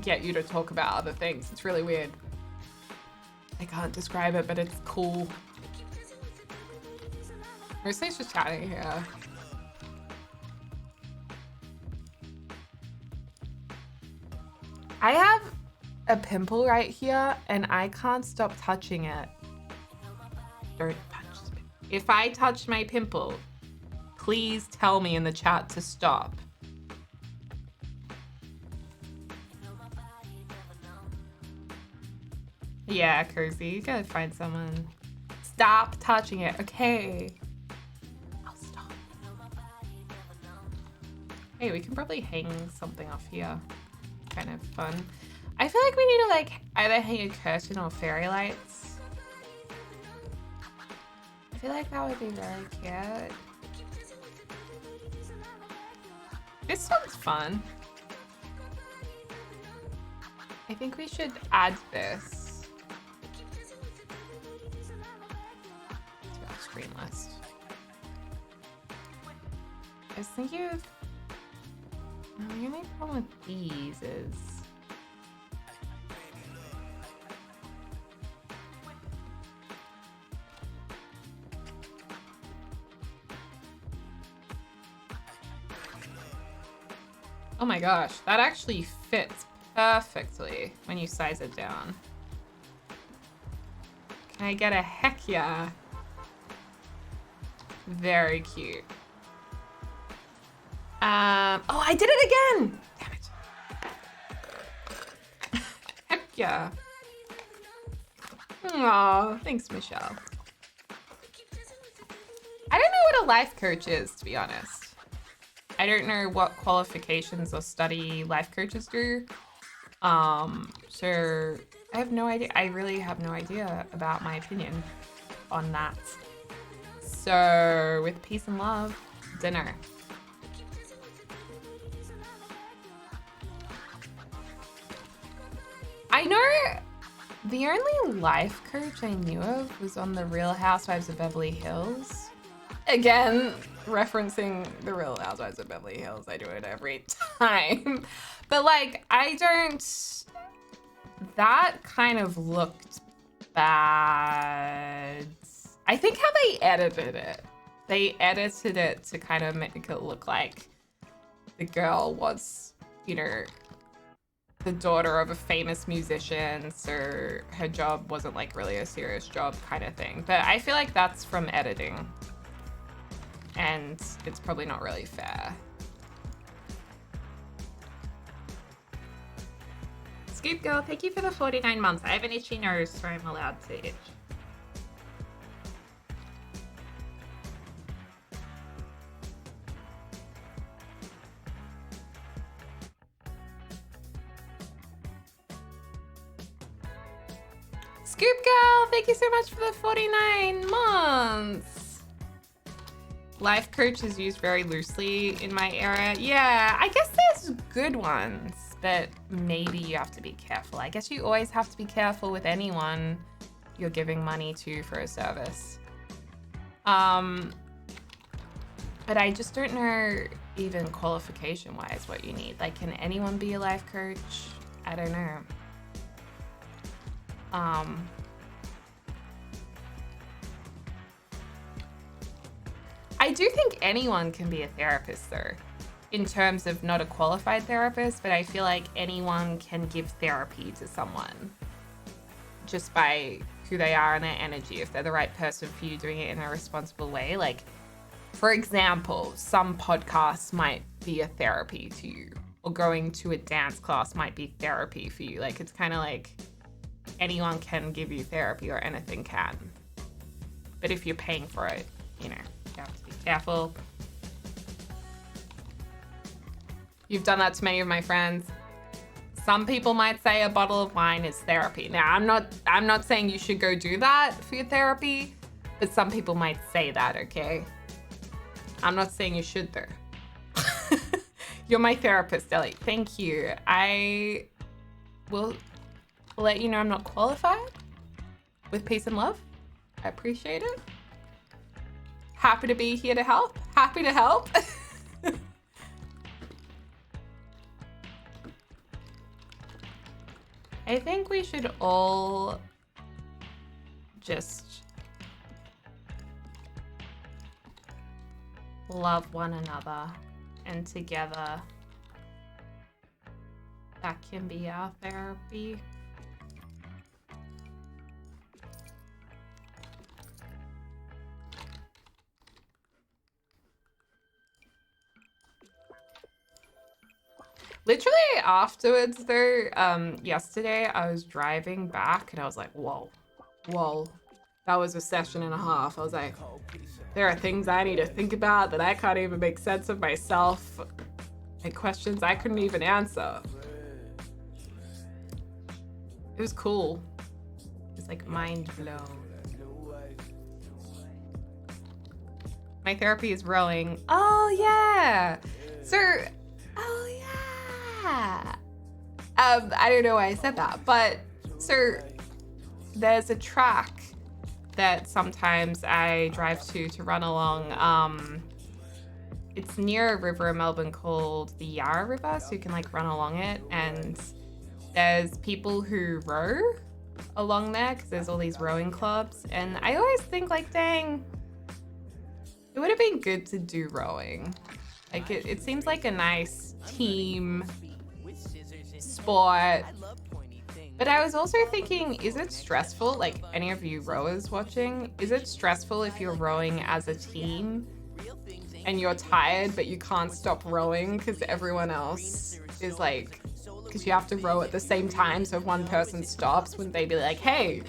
get you to talk about other things. It's really weird. I can't describe it, but it's cool. Mostly it's just chatting here. I have a pimple right here and I can't stop touching it. Don't touch it. If I touch my pimple, please tell me in the chat to stop. Yeah, Cozy, you gotta find someone. Stop touching it, okay? I'll stop. Hey, we can probably hang something off here. Kind of fun. I feel like we need to like either hang a curtain or fairy lights. I feel like that would be really cute. This one's fun. I think we should add this to our screen list. I was thinking of... No, the only problem with these is... Oh my gosh, that actually fits perfectly when you size it down. Can I get a heck yeah? Very cute. Oh, I did it again! Damn it. Heck yeah. Aw, thanks, Michelle. I don't know what a life coach is, to be honest. I don't know what qualifications or study life coaches do. So I have no idea. I really have no idea about my opinion on that. So with peace and love, dinner. I know the only life coach I knew of was on The Real Housewives of Beverly Hills. Again, referencing The Real Housewives of Beverly Hills. I do it every time. But like, I don't... That kind of looked bad. I think how they edited it. They edited it to kind of make it look like the girl was, you know, the daughter of a famous musician, so her job wasn't like really a serious job kind of thing. But I feel like that's from editing, and it's probably not really fair. Scoop Girl, thank you for the 49 months. I have an itchy nose, so I'm allowed to itch. Scoop Girl, thank you so much for the 49 months. Life coach is used very loosely in my area. Yeah, I guess there's good ones, but maybe you have to be careful. I guess you always have to be careful with anyone you're giving money to for a service. But I just don't know even qualification-wise what you need. Like, can anyone be a life coach? I don't know. I do think anyone can be a therapist though, in terms of not a qualified therapist, but I feel like anyone can give therapy to someone just by who they are and their energy, if they're the right person for you, doing it in a responsible way. Like, for example, some podcasts might be a therapy to you, or going to a dance class might be therapy for you. Like, it's kind of like anyone can give you therapy, or anything can. But if you're paying for it, you know, you have to be careful. You've done that to many of my friends. Some people might say a bottle of wine is therapy. Now, I'm not saying you should go do that for your therapy, but some people might say that, okay? I'm not saying you should though. You're my therapist, Ellie. Thank you. I will let you know I'm not qualified. With peace and love. I appreciate it. Happy to be here to help. Happy to help. I think we should all just love one another, and together that can be our therapy. Literally afterwards though, yesterday I was driving back and I was like, whoa, that was a session and a half. I was like, there are things I need to think about that I can't even make sense of myself, and questions I couldn't even answer. It was cool. It was like mind blown. My therapy is rowing. Oh yeah. So, oh yeah. I don't know why I said that, but so there's a track that sometimes I drive to run along. It's near a river in Melbourne called the Yarra River, so you can like run along it, and there's people who row along there because there's all these rowing clubs, and I always think like, dang, it would have been good to do rowing. Like it seems like a nice team sport. But I was also thinking, is it stressful, like any of you rowers watching, is it stressful if you're rowing as a team and you're tired but you can't stop rowing because everyone else is like, because you have to row at the same time, so if one person stops, wouldn't they be like, hey?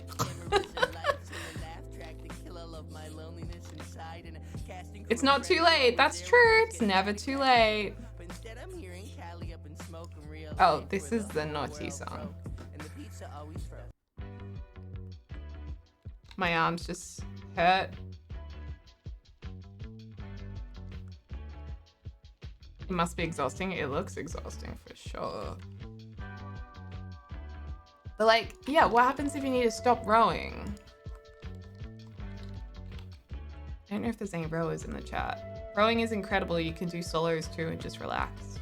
It's not too late. That's true. It's never too late. Oh, this is the naughty song. My arms just hurt. It must be exhausting. It looks exhausting for sure. But like, yeah, what happens if you need to stop rowing? I don't know if there's any rowers in the chat. Rowing is incredible. You can do solos too and just relax.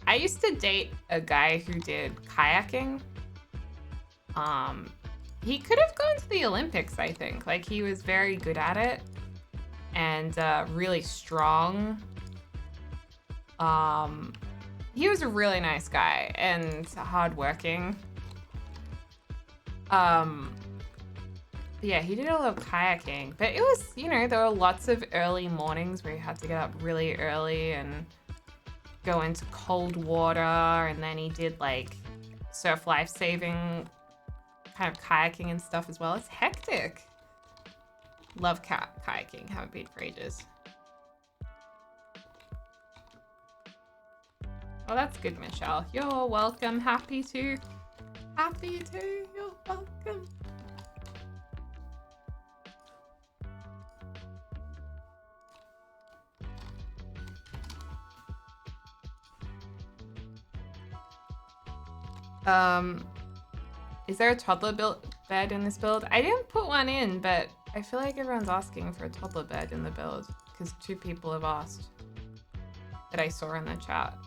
I used to date a guy who did kayaking. He could have gone to the Olympics, I think. Like, he was very good at it and really strong. he was a really nice guy and hardworking. Yeah, he did a lot of kayaking, but it was, you know, there were lots of early mornings where he had to get up really early and go into cold water, and then he did like surf life-saving kind of kayaking and stuff as well. It's hectic. Love kayaking, haven't been for ages. Oh, that's good, Michelle. You're welcome. Happy to. You're welcome. Is there a toddler bed in this build? I didn't put one in, but I feel like everyone's asking for a toddler bed in the build because 2 people have asked that I saw in the chat.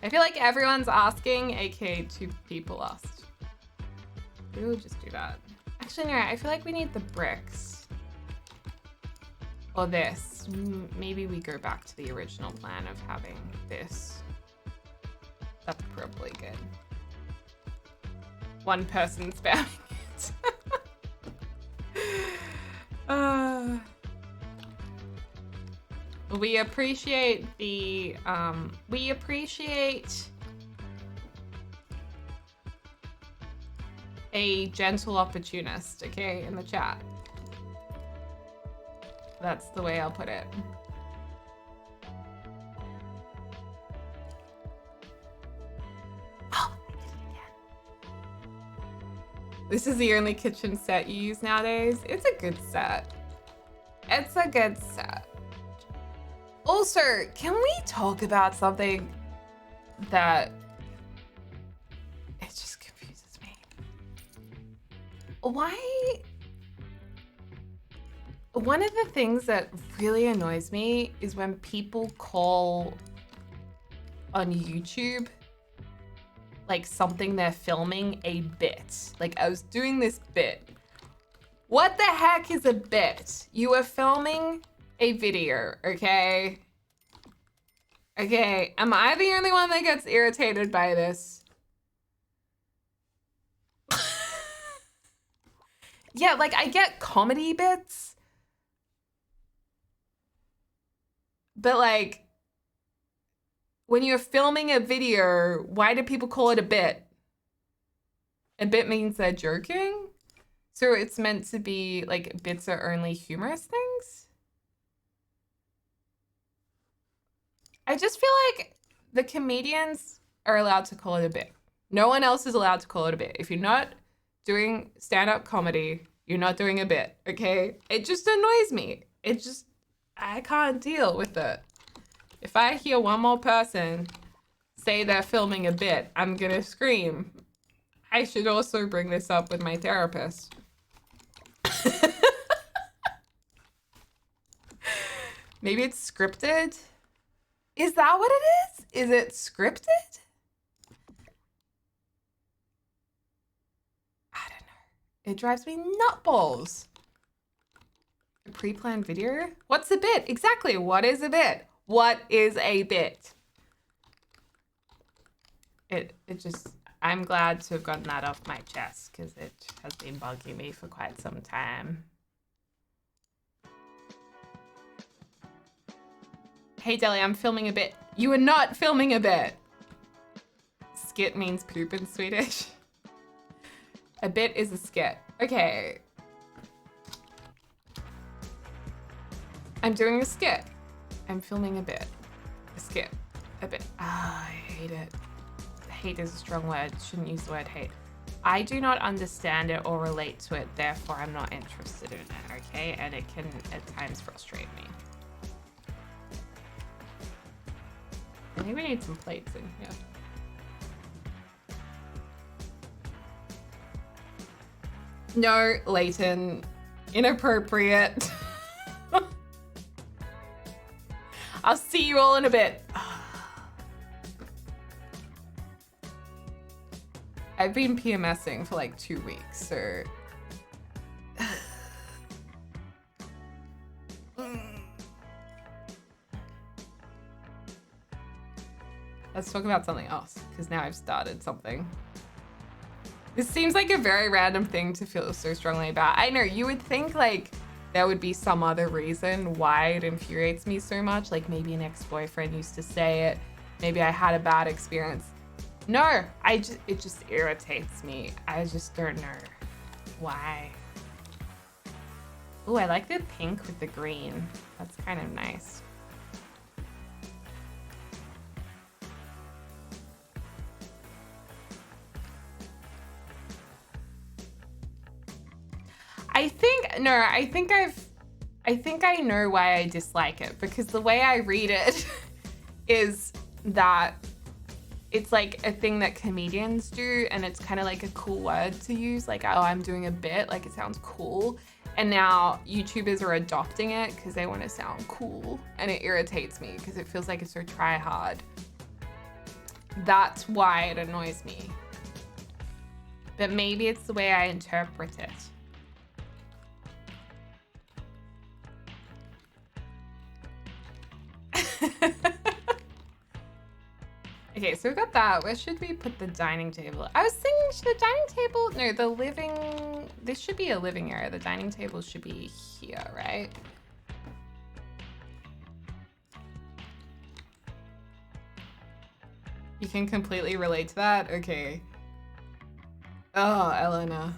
I feel like everyone's asking, aka 2 people asked. We will just do that. Actually, no, I feel like we need the bricks. Or this. Maybe we go back to the original plan of having this. That's probably good. 1 person spamming it. We appreciate the, we appreciate a gentle opportunist, okay, in the chat. That's the way I'll put it. Oh, I did it again. This is the only kitchen set you use nowadays. It's a good set. It's a good set. Also, can we talk about something that it just confuses me? Why? One of the things that really annoys me is when people call on YouTube like something they're filming a bit. Like, I was doing this bit. What the heck is a bit? You are filming a video, okay? Okay, am I the only one that gets irritated by this? Yeah, like, I get comedy bits. But like, when you're filming a video, why do people call it a bit? A bit means they're joking? So it's meant to be like bits are only humorous things? I just feel like the comedians are allowed to call it a bit. No one else is allowed to call it a bit. If you're not doing stand-up comedy, you're not doing a bit, okay? It just annoys me. I can't deal with it. If I hear one more person say they're filming a bit, I'm gonna scream. I should also bring this up with my therapist. Maybe it's scripted? Is that what it is? Is it scripted? I don't know. It drives me nutballs. A pre-planned video? What's a bit? Exactly. What is a bit? What is a bit? It just, I'm glad to have gotten that off my chest because it has been bugging me for quite some time. Hey Deli, I'm filming a bit. You are not filming a bit. Skit means poop in Swedish. A bit is a skit. Okay. I'm doing a skit. I'm filming a bit. A skit. A bit. Ah, I hate it. Hate is a strong word. Shouldn't use the word hate. I do not understand it or relate to it, therefore I'm not interested in it, okay? And it can at times frustrate me. I think we need some plates in here. No, Leighton. Inappropriate. I'll see you all in a bit. I've been PMSing for like 2 weeks, so... Let's talk about something else, because now I've started something. This seems like a very random thing to feel so strongly about. I know, you would think like there would be some other reason why it infuriates me so much. Like maybe an ex-boyfriend used to say it. Maybe I had a bad experience. No, it just irritates me. I just don't know why. Ooh, I like the pink with the green. That's kind of nice. I think I know why I dislike it, because the way I read it is that it's like a thing that comedians do, and it's kind of like a cool word to use, like, oh, I'm doing a bit, like it sounds cool. And now YouTubers are adopting it because they want to sound cool, and it irritates me because it feels like it's so try hard. That's why it annoys me. But maybe it's the way I interpret it. Okay, so we've got that. Where should we put the dining table? I was thinking, should the dining table, no, the living, this should be a living area. The dining table should be here, right? You can completely relate to that? Okay. Oh, Elena.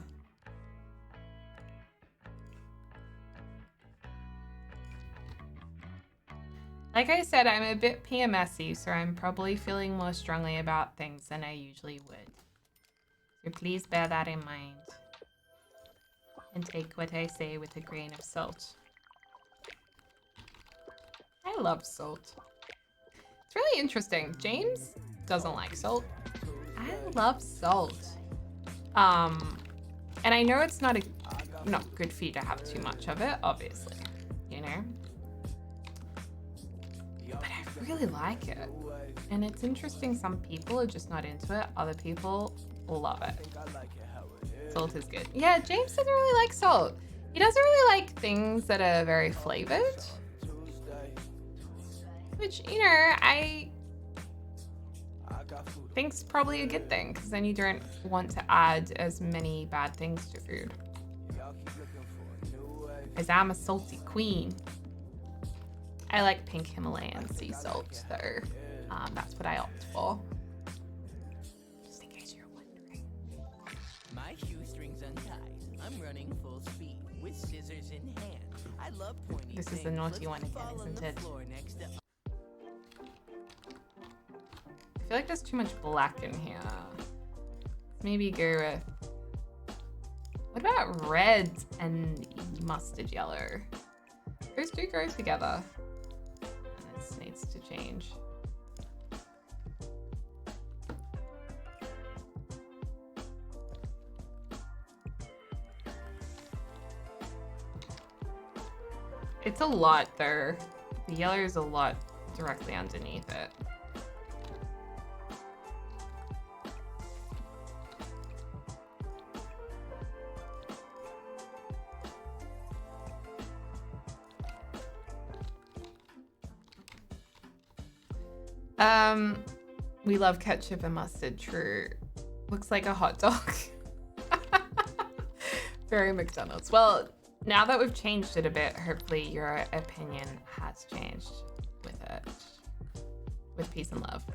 Like I said, I'm a bit PMS-y, so I'm probably feeling more strongly about things than I usually would. So please bear that in mind. And take what I say with a grain of salt. I love salt. It's really interesting. James doesn't like salt. I love salt. And I know it's not good for you to have too much of it, obviously, you know? But I really like it. And it's interesting, some people are just not into it. Other people love it. Salt is good. Yeah, James doesn't really like salt. He doesn't really like things that are very flavored. Which, you know, I think's probably a good thing, because then you don't want to add as many bad things to food. Because I'm a salty queen. I like pink Himalayan sea salt, though. That's what I opt for. Just in case you're wondering. My shoestrings untied. I'm running full speed with scissors in hand. I love pointy This is the naughty one again, isn't it? I feel like there's too much black in here. Maybe go with... What about red and mustard yellow? Those do go together. This needs to change. It's a lot though. The yellow is a lot directly underneath it. We love ketchup and mustard, true. Looks like a hot dog. Very McDonald's. Well, now that we've changed it a bit, hopefully your opinion has changed with it. With peace and love.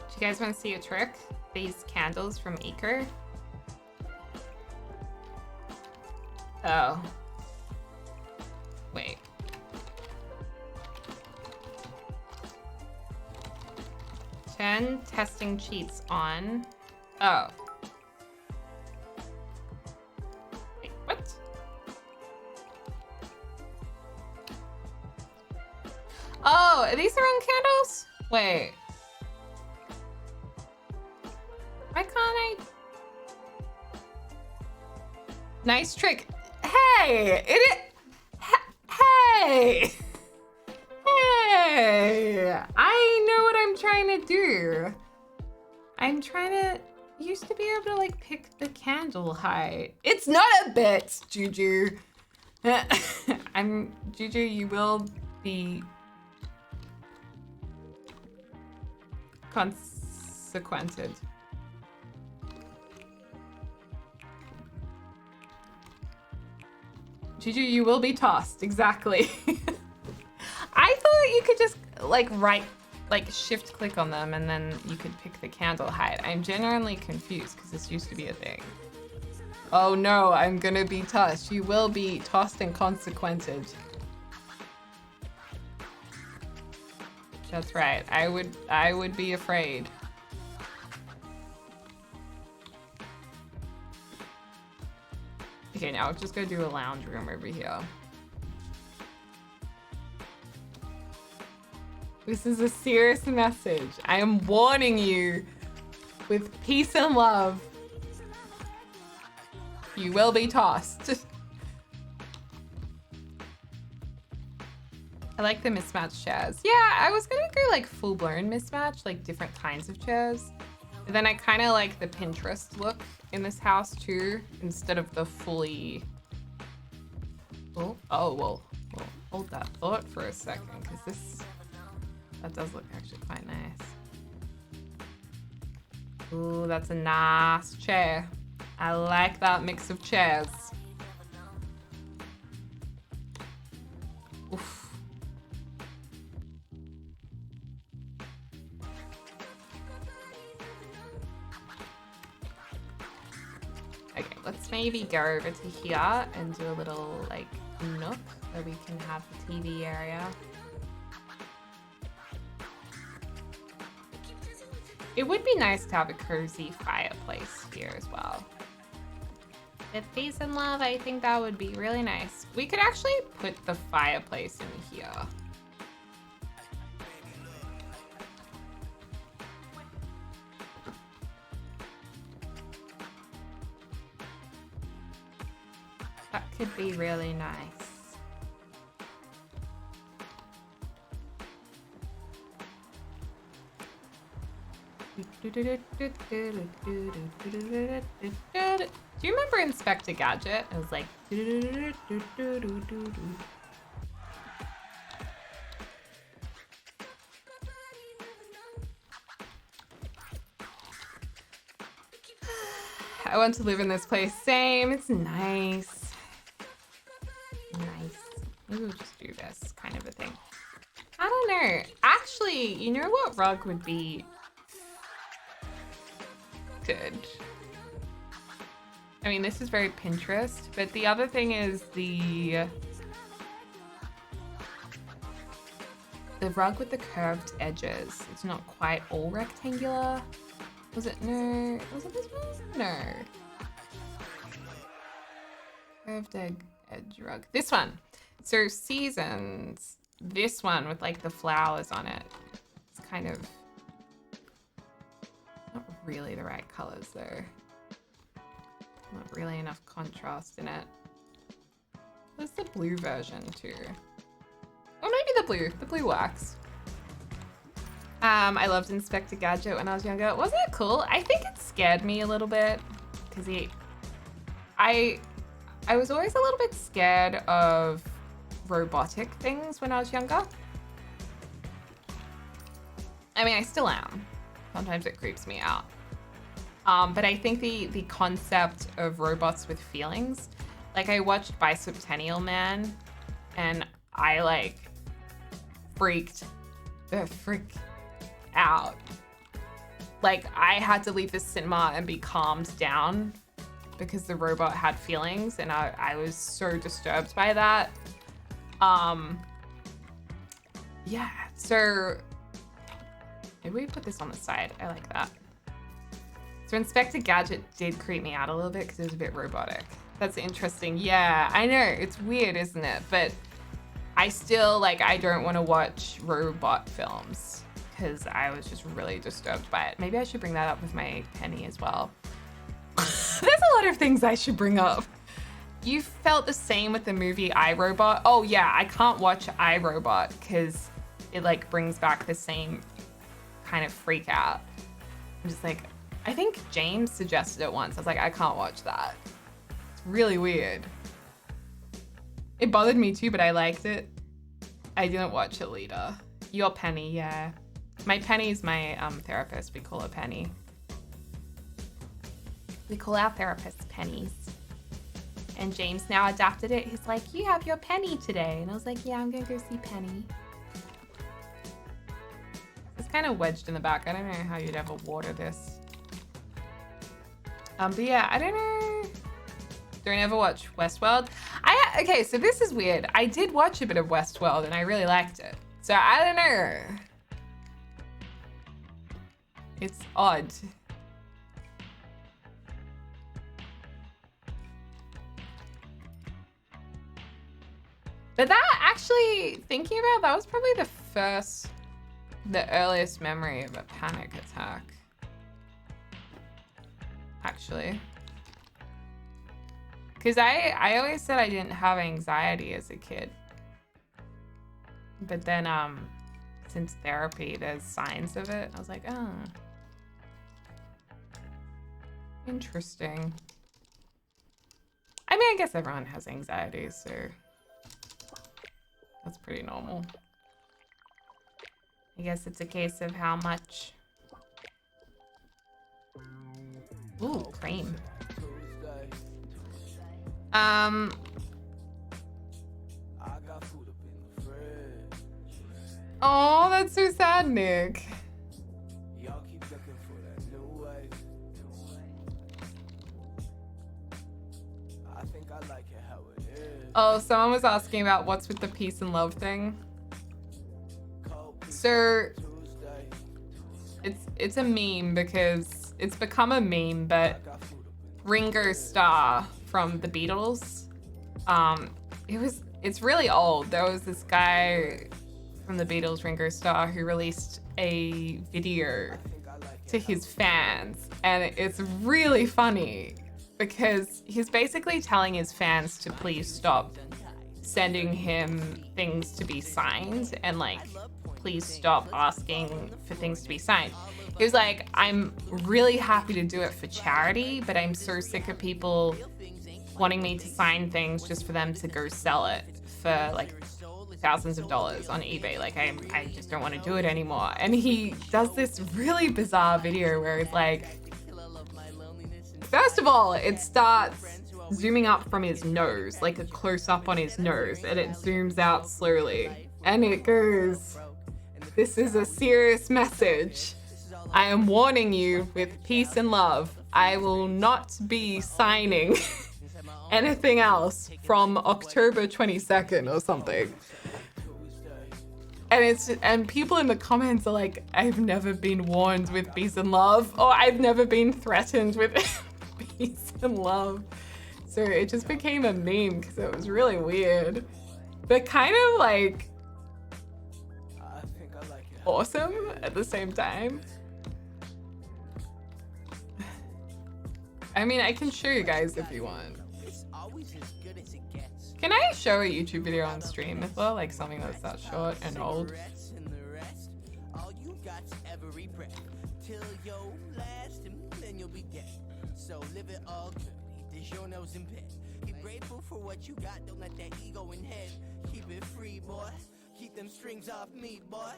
Do you guys want to see a trick? These candles from Eco. Oh. Wait. Turn testing cheats on. Oh. Wait, what? Oh, are these their own candles? Wait. Why can't I? Nice trick. Hey, hey, Hey, I know what I'm trying to do. I'm trying to used to be able to like pick the candle height. It's not a bit, Juju. Juju, you will be consequented. Juju, you will be tossed, exactly. I thought you could just like shift click on them and then you could pick the candle height. I'm genuinely confused because this used to be a thing. Oh no, I'm gonna be tossed. You will be tossed and consequented. That's right. I would be afraid. Okay, now I'm just gonna do a lounge room over here. This is a serious message. I am warning you with peace and love. You will be tossed. I like the mismatched chairs. Yeah, I was gonna go like full-blown mismatch, like different kinds of chairs. But then I kind of like the Pinterest look in this house too, instead of the fully... Oh, well, hold that thought for a second, because that does look actually quite nice. Ooh, that's a nice chair. I like that mix of chairs. Oof. Okay, let's maybe go over to here and do a little like nook where we can have the TV area. It would be nice to have a cozy fireplace here as well. With peace and love, I think that would be really nice. We could actually put the fireplace in here. That could be really nice. Do you remember Inspector Gadget? It was like I want to live in this place. Same. It's nice. Nice. Maybe we'll just do this kind of a thing. I don't know. Actually, you know what rug would be good? I mean, this is very Pinterest, but the other thing is the rug with the curved edges. It's not quite all rectangular. Was it? No. Was it this one? No. Curved edge rug. This one. So Seasons. This one with like the flowers on it. It's kind of not really the right colors though. Not really enough contrast in it. There's the blue version too. Or maybe the blue. The blue works. I loved Inspector Gadget when I was younger. Wasn't it cool? I think it scared me a little bit because I was always a little bit scared of robotic things when I was younger. I mean, I still am. Sometimes it creeps me out. But I think the concept of robots with feelings, like I watched Bicentennial Man and I like freaked the frick out. Like I had to leave the cinema and be calmed down because the robot had feelings and I was so disturbed by that. Yeah, so maybe we put this on the side. I like that. So Inspector Gadget did creep me out a little bit because it was a bit robotic. That's interesting. Yeah, I know. It's weird, isn't it? But I still, like, I don't want to watch robot films because I was just really disturbed by it. Maybe I should bring that up with my Penny as well. There's a lot of things I should bring up. You felt the same with the movie iRobot? Oh yeah, I can't watch iRobot because it like brings back the same kind of freak out. I'm just like, I think James suggested it once. I was like, I can't watch that. It's really weird. It bothered me too, but I liked it. I didn't watch it later. Your Penny, yeah. My Penny's my therapist. We call her Penny. We call our therapists Pennies. And James now adapted it. He's like, you have your Penny today. And I was like, yeah, I'm gonna go see Penny. It's kind of wedged in the back. I don't know how you'd ever water this. But yeah, I don't know. Don't ever watch Westworld. Okay, so this is weird. I did watch a bit of Westworld and I really liked it. So I don't know. It's odd. But that actually, thinking about that was probably the earliest memory of a panic attack. Actually. Because I always said I didn't have anxiety as a kid. But then, since therapy, there's signs of it. I was like, oh. Interesting. I mean, I guess everyone has anxiety, so that's pretty normal. I guess it's a case of how much. Ooh, cream. Oh, that's so sad, Nick. Oh, someone was asking about what's with the peace and love thing. So it's a meme because it's become a meme, but Ringo Starr from the Beatles, it's really old. There was this guy from the Beatles, Ringo Starr, who released a video to his fans, and it's really funny because he's basically telling his fans to please stop sending him things to be signed and like please stop asking for things to be signed. He was like, I'm really happy to do it for charity, but I'm so sick of people wanting me to sign things just for them to go sell it for like thousands of dollars on eBay. Like I just don't want to do it anymore. And he does this really bizarre video where it's like, first of all, it starts zooming up from his nose, like a close up on his nose, and it zooms out slowly. And it goes, this is a serious message. I am warning you with peace and love. I will not be signing anything else from October 22nd or something. And people in the comments are like, I've never been warned with peace and love, or I've never been threatened with peace and love. So it just became a meme because it was really weird, but kind of like awesome at the same time. I mean, I can show you guys if you want. Can I show a YouTube video on stream as well? Like something that's that short and old? So live it all good. This your nose and pen. Be grateful for what you got. Don't let that ego in head. Keep it free, boy. Keep them strings off me, boy.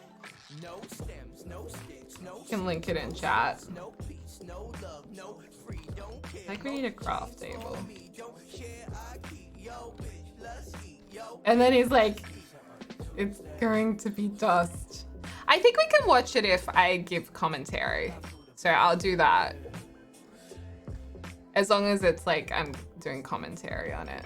No stems, no sticks, no. You can link it in chat. No peace, no love, no free. Don't care. Like we need a craft table. And then he's like, it's going to be dust. I think we can watch it if I give commentary. So I'll do that. As long as it's like I'm doing commentary on it.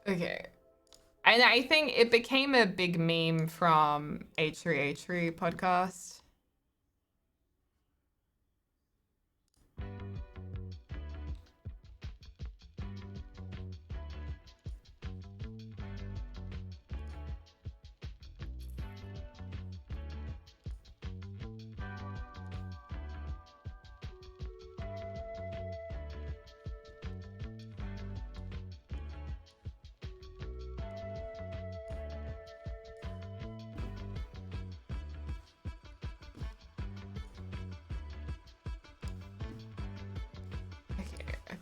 Okay. And I think it became a big meme from H3H3 podcast.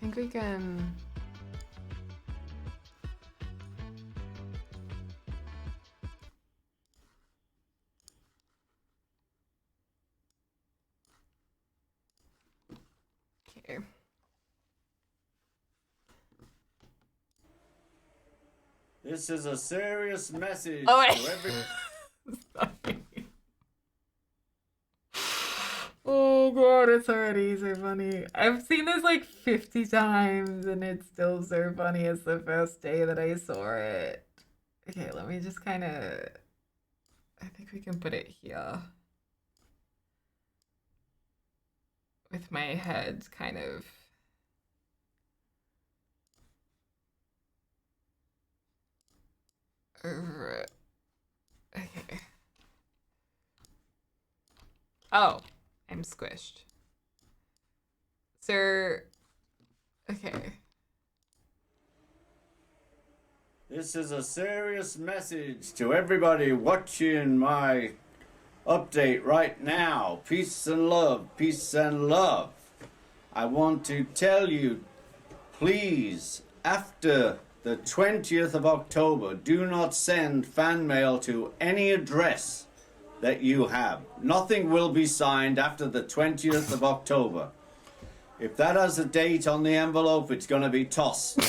think we can... Okay. This is a serious message Oh, wait. to every... Sorry. Oh god, it's already so funny. I've seen this like 50 times and it's still so funny as the first day that I saw it. Okay, let me just kind of... I think we can put it here. With my head kind of... over it. Okay. Oh, I'm squished. So, okay. This is a serious message to everybody watching my update right now. Peace and love, peace and love. I want to tell you, please, after the 20th of October, do not send fan mail to any address that you have. Nothing will be signed after the 20th of October. If that has a date on the envelope, it's going to be tossed.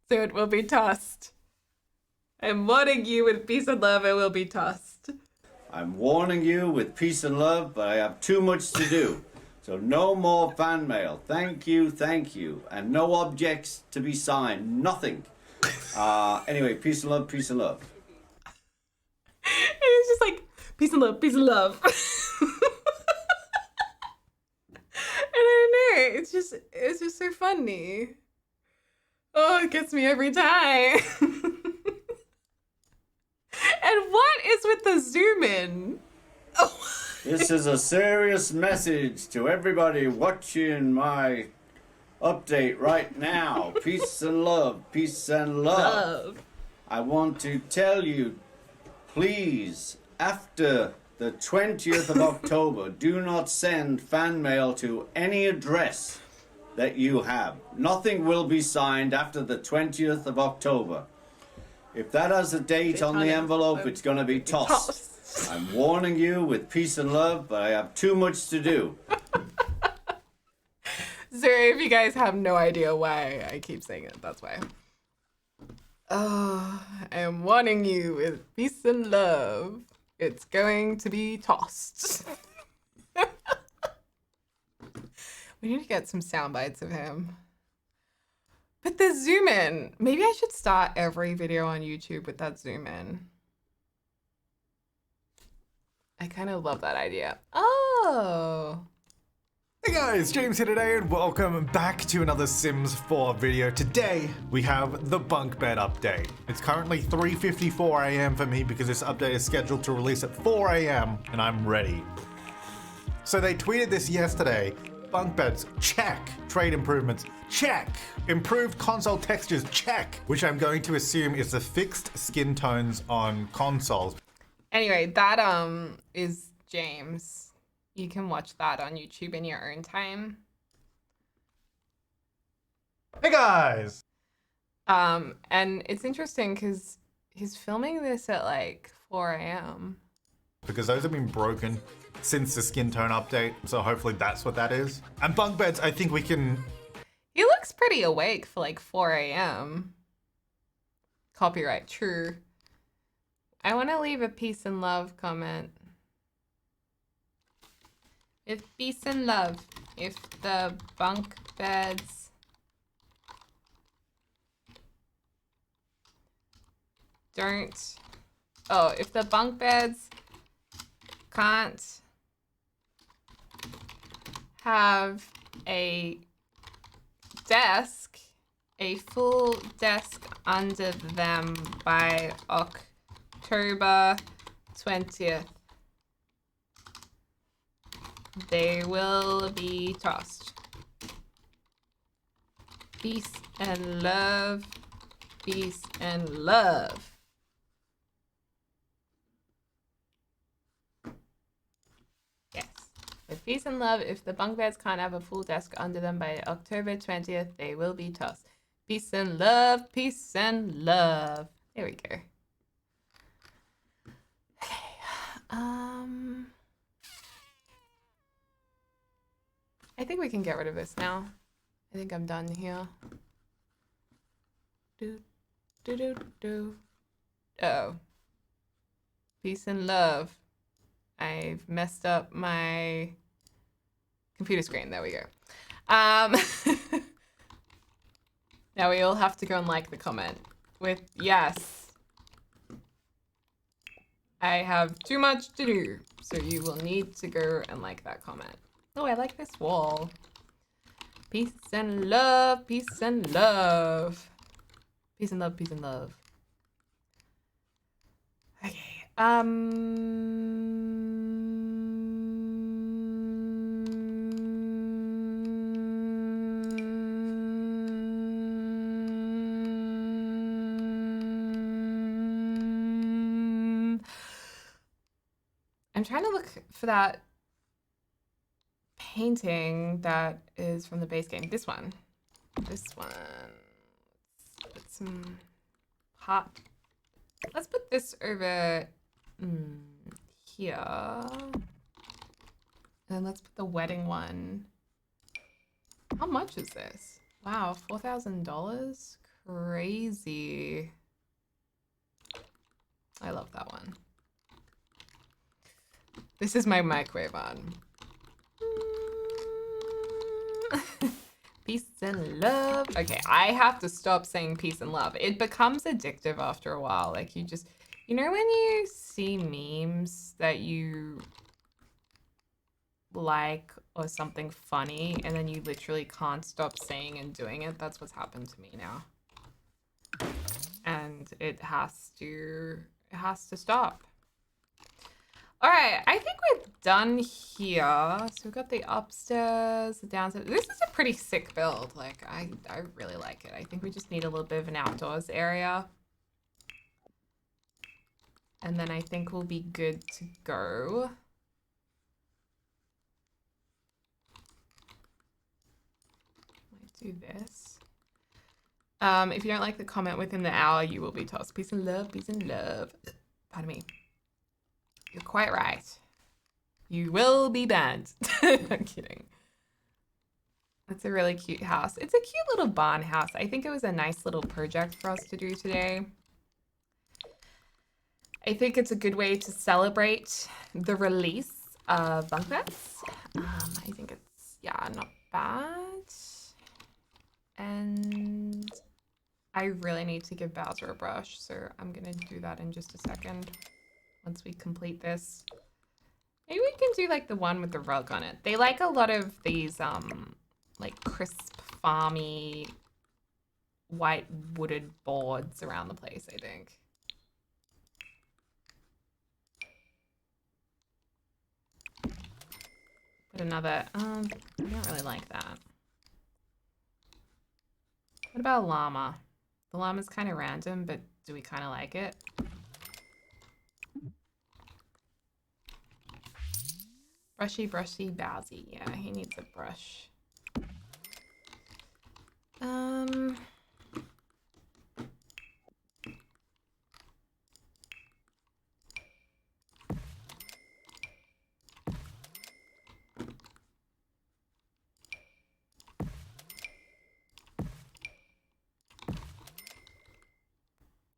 So it will be tossed. I'm warning you with peace and love, it will be tossed. I'm warning you with peace and love, but I have too much to do. So no more fan mail. Thank you, thank you. And no objects to be signed. Nothing. Anyway, peace and love, peace and love. And it's just like, peace and love, peace and love. And I don't know, it's just so funny. Oh, it gets me every time. And what is with the zoom in? Oh. This is a serious message to everybody watching my update right now. Peace and love, peace and love. I want to tell you, please, after the 20th of October, do not send fan mail to any address that you have. Nothing will be signed after the 20th of October. If that has a date on the envelope, it's going to be tossed. I'm warning you with peace and love, but I have too much to do. Sorry if you guys have no idea why I keep saying it, that's why. Oh, I am warning you with peace and love. It's going to be tossed. We need to get some sound bites of him. But the zoom in, maybe I should start every video on YouTube with that zoom in. I kind of love that idea. Oh. Hey guys, James here today and welcome back to another Sims 4 video. Today we have the bunk bed update. It's currently 3:54 a.m. for me because this update is scheduled to release at 4 a.m. and I'm ready. So they tweeted this yesterday. Bunk beds, check. Trade improvements, check. Improved console textures, check. Which I'm going to assume is the fixed skin tones on consoles. Anyway, that is James. You can watch that on YouTube in your own time. Hey guys! And it's interesting because he's filming this at like 4 a.m. Because those have been broken since the skin tone update, so hopefully that's what that is. And bunk beds, I think we can... He looks pretty awake for like 4 a.m. Copyright, true. I want to leave a peace and love comment. If peace and love, if the bunk beds don't... Oh, if the bunk beds can't have a desk, a full desk under them by October 20th, they will be tossed. Peace and love. Peace and love. Yes. But peace and love. If the bunk beds can't have a full desk under them by October 20th, they will be tossed. Peace and love. Peace and love. There we go. Okay. I think we can get rid of this now. I think I'm done here. Do. Oh. Peace and love. I've messed up my computer screen. There we go. Now we all have to go and like the comment with yes. I have too much to do, so you will need to go and like that comment. Oh, I like this wall. Peace and love, peace and love. Peace and love, peace and love. Okay. I'm trying to look for that painting that is from the base game. This one. This one. Let's put some hot. Let's put this over here. And then let's put the wedding one. How much is this? Wow, $4,000? Crazy. I love that one. This is my microwave on. Peace and love. Okay, I have to stop saying peace and love. It becomes addictive after a while. Like you just, you know when you see memes that you like or something funny and then you literally can't stop saying and doing it? That's what's happened to me now. And it has to stop. All right, I think we're done here. So we've got the upstairs, the downstairs. This is a pretty sick build. Like, I really like it. I think we just need a little bit of an outdoors area. And then I think we'll be good to go. Might do this. If you don't like the comment within the hour, you will be tossed. Peace and love, peace and love. Pardon me. You're quite right. You will be banned. I'm kidding. That's a really cute house. It's a cute little barn house. I think it was a nice little project for us to do today. I think it's a good way to celebrate the release of Bunk Beds. I think it's, yeah, not bad. And I really need to give Bowser a brush, so I'm gonna do that in just a second. Once we complete this. Maybe we can do like the one with the rug on it. They like a lot of these like crisp, farmy, white wooded boards around the place, I think. But another, I don't really like that. What about a llama? The llama's kind of random, but do we kind of like it? Brushy, brushy, Bowsy. Yeah, he needs a brush.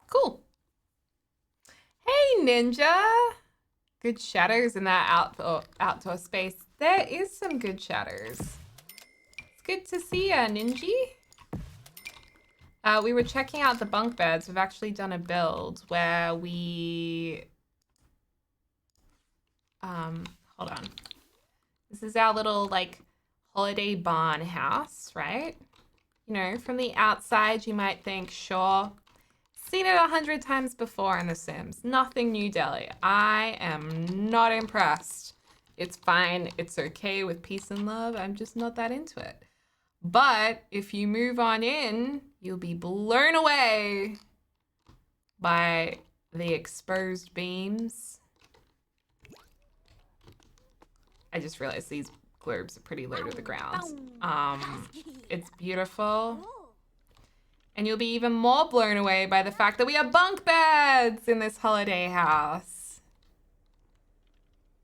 Cool. Hey, Ninja. Good shadows in that outdoor space. There is some good shadows. It's good to see ya, Ninji. We were checking out the bunk beds. We've actually done a build where we... hold on. This is our little, like, holiday barn house, right? You know, from the outside, you might think, sure, seen it 100 times before in The Sims. Nothing new, Delhi. I am not impressed. It's fine. It's okay with peace and love. I'm just not that into it. But if you move on in, you'll be blown away by the exposed beams I just realized these globes are pretty low to the ground. It's beautiful. And you'll be even more blown away by the fact that we have bunk beds in this holiday house.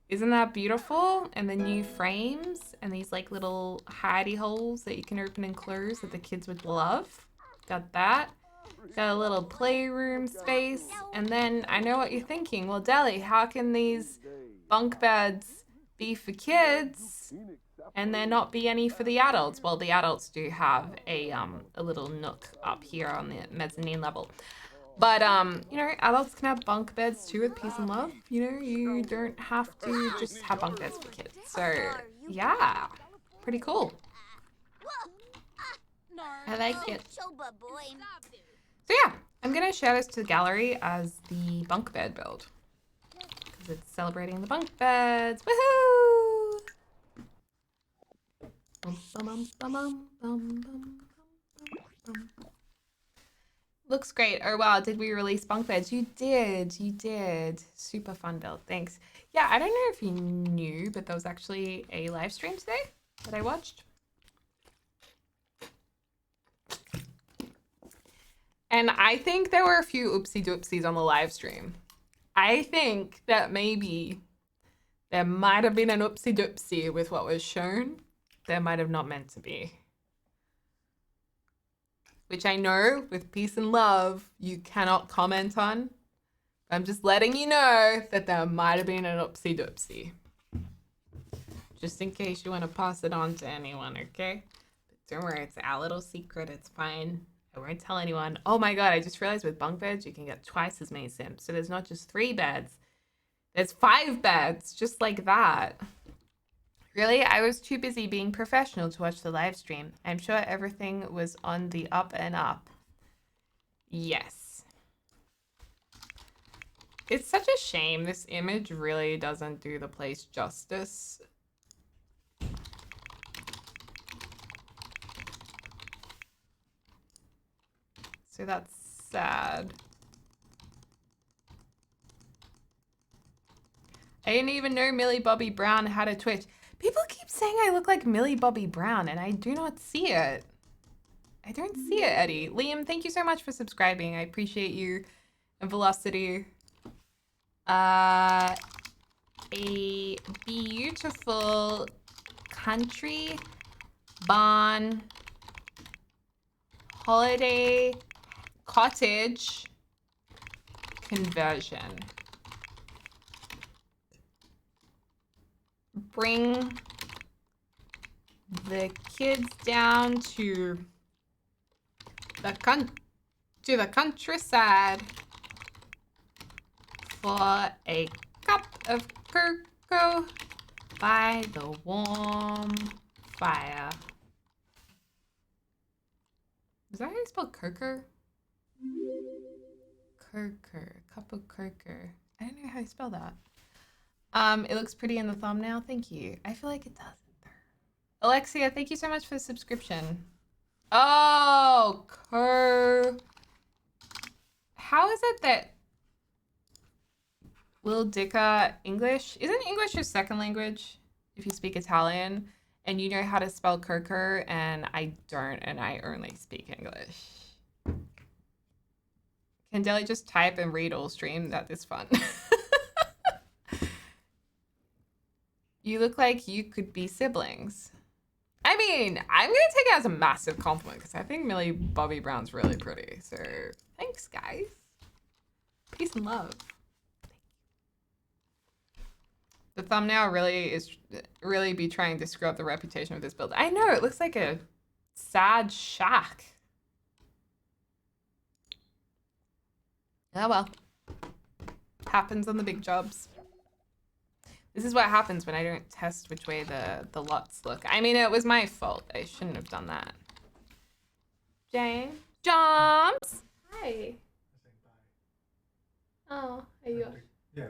Isn't that beautiful? And the new frames and these like little hidey holes that you can open and close that the kids would love. Got that. Got a little playroom space. And then I know what you're thinking. Well, Deli, how can these bunk beds be for kids and there not be any for the adults? Well, the adults do have a little nook up here on the mezzanine level. But, you know, adults can have bunk beds too with peace and love. You know, you don't have to just have bunk beds for kids. So, yeah, pretty cool. I like it. So yeah, I'm gonna share this to the gallery as the bunk bed build. Because it's celebrating the bunk beds. Woohoo! Looks great. Oh wow, did we release bunk beds? You did. Super fun build, thanks. Yeah, I don't know if you knew, but there was actually a live stream today that I watched. And I think there were a few oopsie doopsies on the live stream. I think that maybe there might have been an oopsie doopsie with what was shown. There might have not meant to be. Which I know, with peace and love, you cannot comment on. I'm just letting you know that there might have been an oopsie doopsie. Just in case you want to pass it on to anyone, okay? But don't worry, it's our little secret, it's fine. I won't tell anyone. Oh my god, I just realized with bunk beds, you can get twice as many Sims. So there's not just 3 beds. There's 5 beds, just like that. Really? I was too busy being professional to watch the live stream. I'm sure everything was on the up and up. Yes. It's such a shame. This image really doesn't do the place justice. So that's sad. I didn't even know Millie Bobby Brown had a Twitch. People keep saying I look like Millie Bobby Brown, and I do not see it. I don't see it, Eddie. Liam, thank you so much for subscribing. I appreciate you. And Velocity. A beautiful country barn holiday cottage conversion. Bring the kids down to the countryside for a cup of cocoa by the warm fire. Is that how you spell cocoa? Cocoa, cup of cocoa. I don't know how you spell that. It looks pretty in the thumbnail. Thank you. I feel like it doesn't. Alexia, thank you so much for the subscription. Oh, how is it that Lil Dicka English? Isn't English your second language if you speak Italian? And you know how to spell cocoa, and I don't, and I only speak English. Can Deli just type and read all stream? That is fun. You look like you could be siblings. I mean, I'm gonna take it as a massive compliment because I think Millie Bobby Brown's really pretty. So thanks, guys. Peace and love. The thumbnail really be trying to screw up the reputation of this build. I know, it looks like a sad shack. Oh well. Happens on the big jobs. This is what happens when I don't test which way the lots look. I mean, it was my fault. I shouldn't have done that. Jane? Joms? Hi. Oh, are you? Yeah.